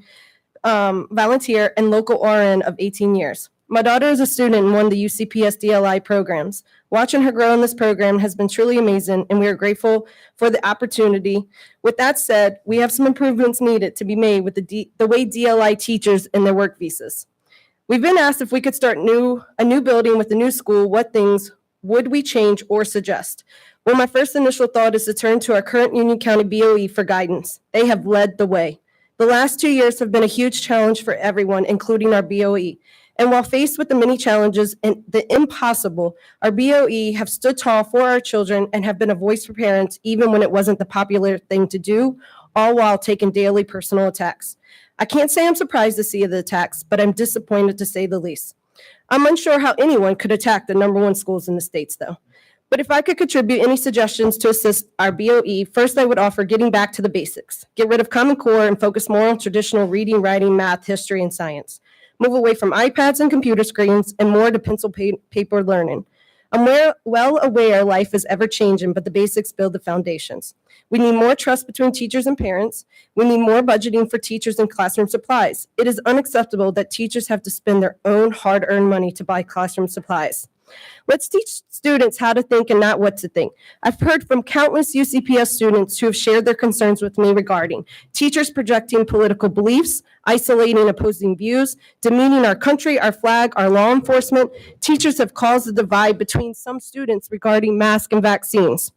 volunteer, and local RN of 18 years. My daughter is a student in one of the UCPS DLI programs. Watching her grow in this program has been truly amazing, and we are grateful for the opportunity. With that said, we have some improvements needed to be made with the way DLI teachers and their work visas. We've been asked if we could start a new building with a new school, what things would we change or suggest? Well, my first initial thought is to turn to our current Union County BOE for guidance. They have led the way. The last 2 years have been a huge challenge for everyone, including our BOE. And while faced with the many challenges and the impossible, our BOE have stood tall for our children and have been a voice for parents, even when it wasn't the popular thing to do, all while taking daily personal attacks. I can't say I'm surprised to see the attacks, but I'm disappointed to say the least. I'm unsure how anyone could attack the #1 schools in the states, though. But if I could contribute any suggestions to assist our BOE, first I would offer getting back to the basics. Get rid of Common Core and focus more on traditional reading, writing, math, history, and science. Move away from iPads and computer screens and more to pencil paper learning. I'm well aware life is ever changing, but the basics build the foundations. We need more trust between teachers and parents. We need more budgeting for teachers and classroom supplies. It is unacceptable that teachers have to spend their own hard-earned money to buy classroom supplies. Let's teach students how to think and not what to think. I've heard from countless UCPS students who have shared their concerns with me regarding teachers projecting political beliefs, isolating opposing views, demeaning our country, our flag, our law enforcement. Teachers have caused a divide between some students regarding masks and vaccines.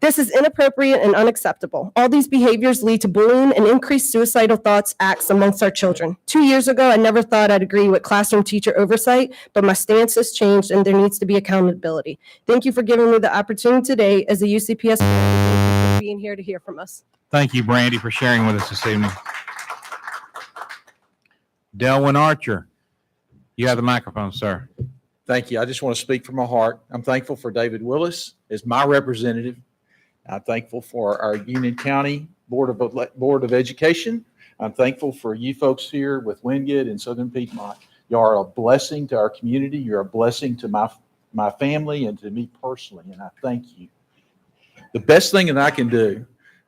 This is inappropriate and unacceptable. All these behaviors lead to bullying and increased suicidal thoughts acts amongst our children. 2 years ago, I never thought I'd agree with classroom teacher oversight, but my stance has changed and there needs to be accountability. Thank you for giving me the opportunity today as a UCPS parent. Thank you for being here to hear from us. Thank you, Brandy, for sharing with us this evening. Delwyn Archer, you have the microphone, sir. Thank you. I just want to speak from my heart. I'm thankful for David Willis as my representative. I'm thankful for our Union County Board of Education. I'm thankful for you folks here with Wingate and Southern Piedmont. You are a blessing to our community. You're a blessing to my family and to me personally, and I thank you. The best thing that I can do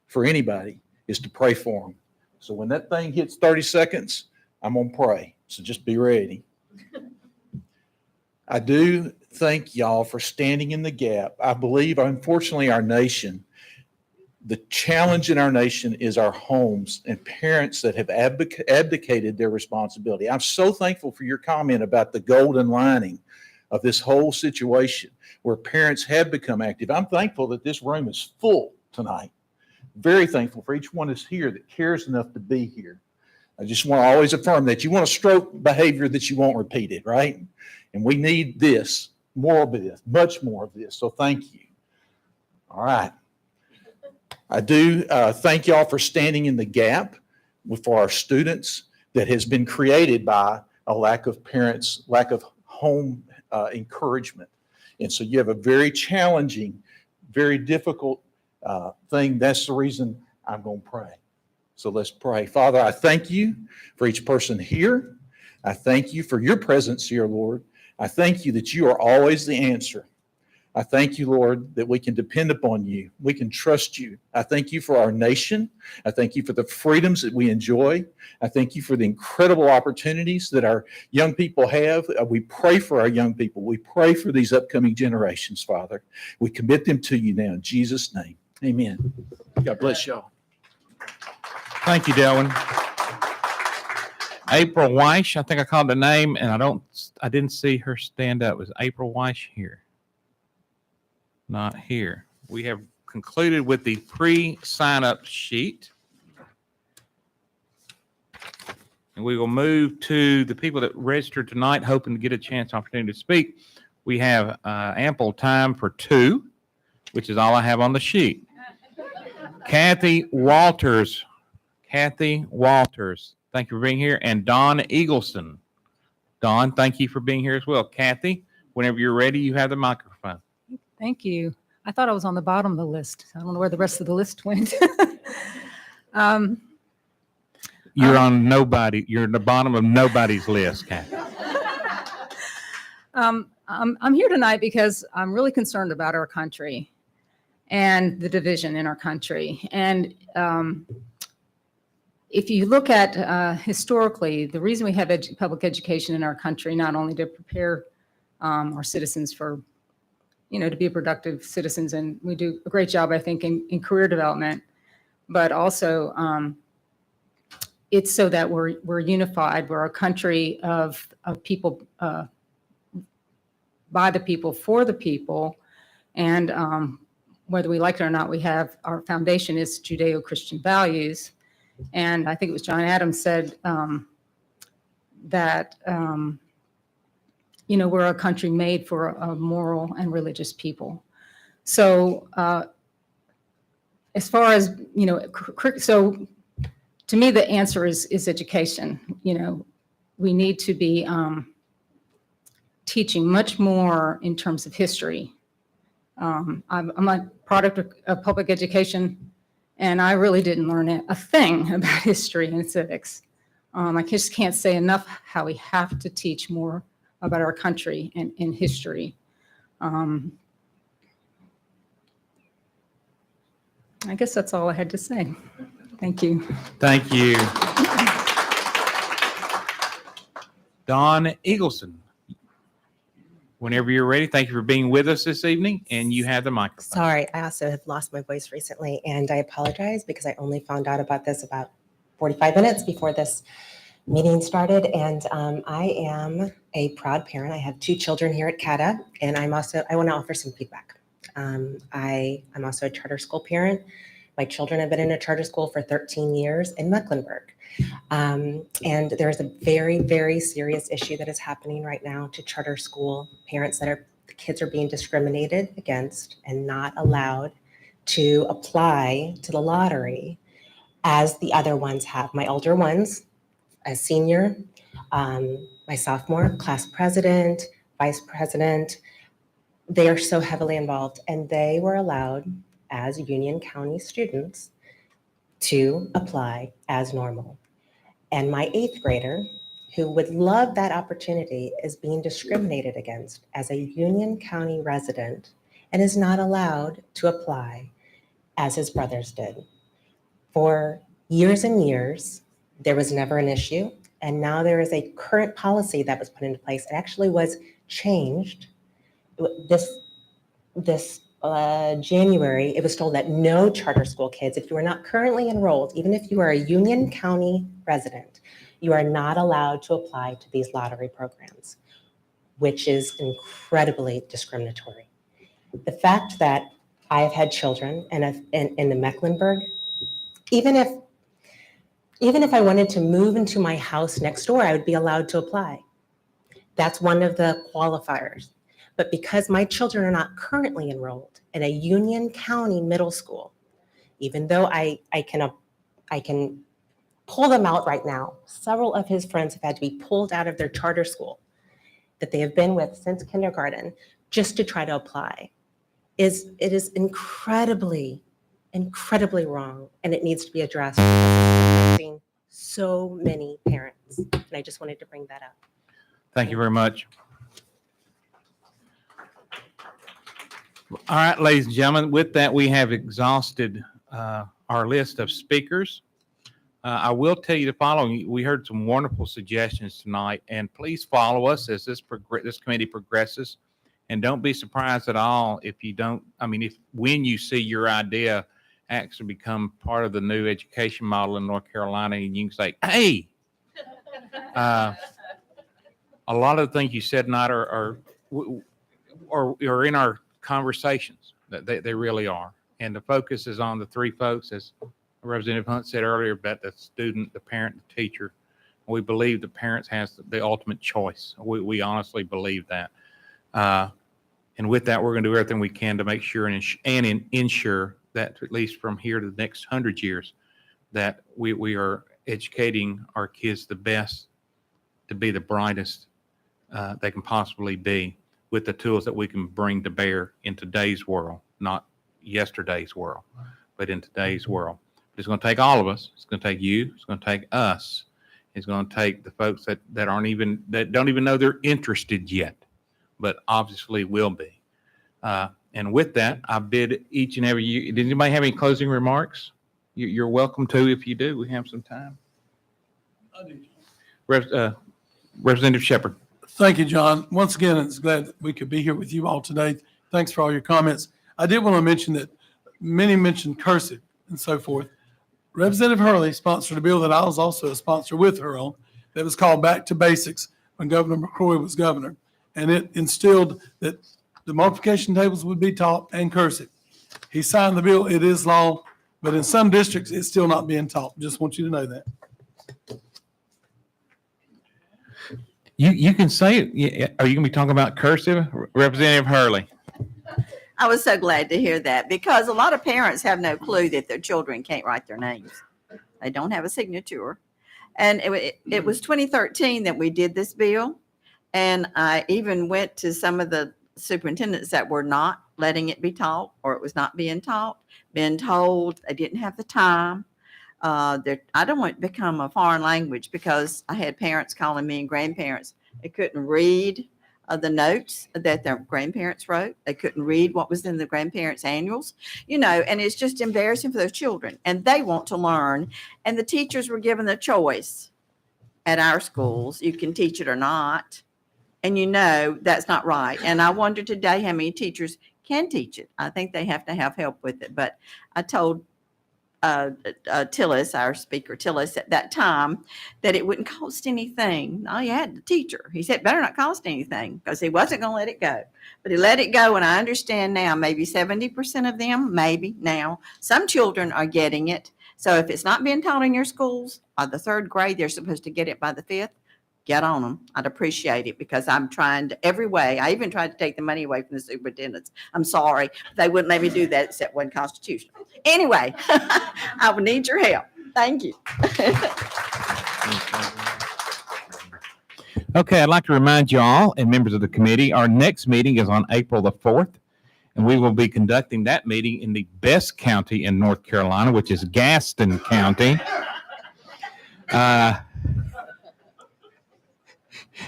for anybody is to pray for them. So when that thing hits 30 seconds, I'm going to pray. So just be ready. I do thank y'all for standing in the gap. I believe, unfortunately, our nation, the challenge in our nation is our homes and parents that have abdicated their responsibility. I'm so thankful for your comment about the golden lining of this whole situation where parents have become active. I'm thankful that this room is full tonight. Very thankful for each one that's here that cares enough to be here. I just want to always affirm that you want to stroke behavior that you won't repeat it, right? And we need this, more of this, much more of this. So thank you. All right. I do thank y'all for standing in the gap for our students that has been created by a lack of parents, lack of home encouragement. And so you have a very challenging, very difficult thing. That's the reason I'm going to pray. So let's pray. Father, I thank you for each person here. I thank you for your presence here, Lord. I thank you that you are always the answer. I thank you, Lord, that we can depend upon you. We can trust you. I thank you for our nation. I thank you for the freedoms that we enjoy. I thank you for the incredible opportunities that our young people have. We pray for our young people. We pray for these upcoming generations, Father. We commit them to you now in Jesus' name. Amen. God bless y'all. Thank you, Delwyn. April Weish, I think I called the name, and I didn't see her stand up. Was April Weish here? Not here. We have concluded with the pre-sign-up sheet. And we will move to the people that registered tonight, hoping to get a chance, opportunity to speak. We have ample time for 2, which is all I have on the sheet. Kathy Walters. Kathy Walters. Thank you for being here. And Dawn Eagleson. Dawn, thank you for being here as well. Kathy, whenever you're ready, you have the microphone. Thank you. I thought I was on the bottom of the list. I don't know where the rest of the list went. You're on nobody. You're at the bottom of nobody's list, Kathy. I'm here tonight because I'm really concerned about our country and the division in our country. And if you look at historically, the reason we have public education in our country, not only to prepare our citizens for, to be productive citizens, and we do a great job, I think, in career development, but also it's so that we're unified. We're a country of people, by the people, for the people, and whether we like it or not, we have our foundation is Judeo-Christian values. And I think it was John Adams said that, we're a country made for a moral and religious people. So as far as, so to me, the answer is education. We need to be teaching much more in terms of history. I'm a product of public education, and I really didn't learn a thing about history and civics. I just can't say enough how we have to teach more about our country and in history. I guess that's all I had to say. Thank you. Thank you. Dawn Eagleson. Whenever you're ready, thank you for being with us this evening, and you have the microphone. Sorry, I also have lost my voice recently, and I apologize because I only found out about this about 45 minutes before this meeting started, and I am a proud parent. I have 2 children here at Cte, and I want to offer some feedback. I'm also a charter school parent. My children have been in a charter school for 13 years in Mecklenburg. And there's a very, very serious issue that is happening right now to charter school parents the kids are being discriminated against and not allowed to apply to the lottery as the other ones have. My older ones, a senior, my sophomore, class president, vice president, they are so heavily involved, and they were allowed as Union County students to apply as normal. And my 8th grader, who would love that opportunity, is being discriminated against as a Union County resident and is not allowed to apply as his brothers did. For years and years, there was never an issue. And now there is a current policy that was put into place. It actually was changed. This January, it was told that no charter school kids, if you are not currently enrolled, even if you are a Union County resident, you are not allowed to apply to these lottery programs, which is incredibly discriminatory. The fact that I have had children in the Mecklenburg, even if I wanted to move into my house next door, I would be allowed to apply. That's one of the qualifiers. But because my children are not currently enrolled in a Union County middle school, even though I can pull them out right now, several of his friends have had to be pulled out of their charter school that they have been with since kindergarten just to try to apply. It is incredibly, incredibly wrong, and it needs to be addressed because it's affecting so many parents. And I just wanted to bring that up. Thank you very much. All right, ladies and gentlemen, with that, we have exhausted our list of speakers. I will tell you the following. We heard some wonderful suggestions tonight, and please follow us as this committee progresses. And don't be surprised at all if you don't, when you see your idea actually become part of the new education model in North Carolina, and you can say, hey, a lot of the things you said tonight are in our conversations. They really are. And the focus is on the 3 folks, as Representative Hunt said earlier, about the student, the parent, the teacher. We believe the parents has the ultimate choice. We honestly believe that. And with that, we're going to do everything we can to make sure and ensure that at least from here to the next 100 years, that we are educating our kids the best to be the brightest they can possibly be with the tools that we can bring to bear in today's world, not yesterday's world, but in today's world. It's going to take all of us. It's going to take you. It's going to take us. It's going to take the folks that don't even know they're interested yet, but obviously will be. And with that, I bid each and every you. Did anybody have any closing remarks? You're welcome to if you do. We have some time. Representative Shepherd. Thank you, John. Once again, it's glad that we could be here with you all today. Thanks for all your comments. I did want to mention that many mentioned cursive and so forth. Representative Hurley sponsored a bill that I was also a sponsor with her on that was called Back to Basics when Governor McCrory was governor. And it instilled that the multiplication tables would be taught and cursive. He signed the bill. It is law, but in some districts, it's still not being taught. Just want you to know that. You can say it. Are you going to be talking about cursive? Representative Hurley. I was so glad to hear that because a lot of parents have no clue that their children can't write their names. They don't have a signature. And it was 2013 that we did this bill. And I even went to some of the superintendents that were not letting it be taught or it was not being taught, being told they didn't have the time. I don't want it to become a foreign language because I had parents calling me and grandparents. They couldn't read the notes that their grandparents wrote. They couldn't read what was in the grandparents' annuals, and it's just embarrassing for those children. And they want to learn. And the teachers were given the choice at our schools. You can teach it or not. And that's not right. And I wonder today how many teachers can teach it. I think they have to have help with it. But I told Tillis, our speaker Tillis at that time, that it wouldn't cost anything. All you had the teacher. He said, better not cost anything, because he wasn't going to let it go. But he let it go, and I understand now, maybe 70% of them, maybe now, some children are getting it. So if it's not being taught in your schools, by the third grade, they're supposed to get it by the fifth. Get on them. I'd appreciate it, because I'm trying to every way. I even tried to take the money away from the superintendents. I'm sorry. They wouldn't let me do that, except one constitutional. Anyway, I would need your help. Thank you. Okay, I'd like to remind you all and members of the committee, our next meeting is on April the 4th, and we will be conducting that meeting in the best county in North Carolina, which is Gaston County.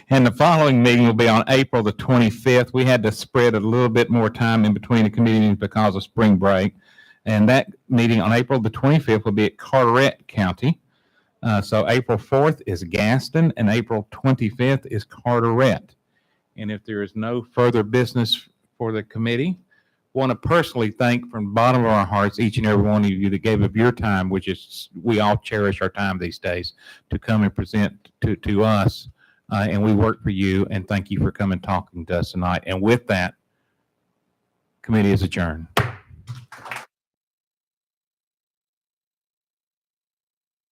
And the following meeting will be on April the 25th. We had to spread a little bit more time in between the committee meetings because of spring break. And that meeting on April the 25th will be at Carteret County. So April 4th is Gaston and April 25th is Carteret. And if there is no further business for the committee, want to personally thank from the bottom of our hearts each and every one of you that gave up your time, which is, we all cherish our time these days, to come and present to us. And we work for you, and thank you for coming talking to us tonight. And with that, committee is adjourned.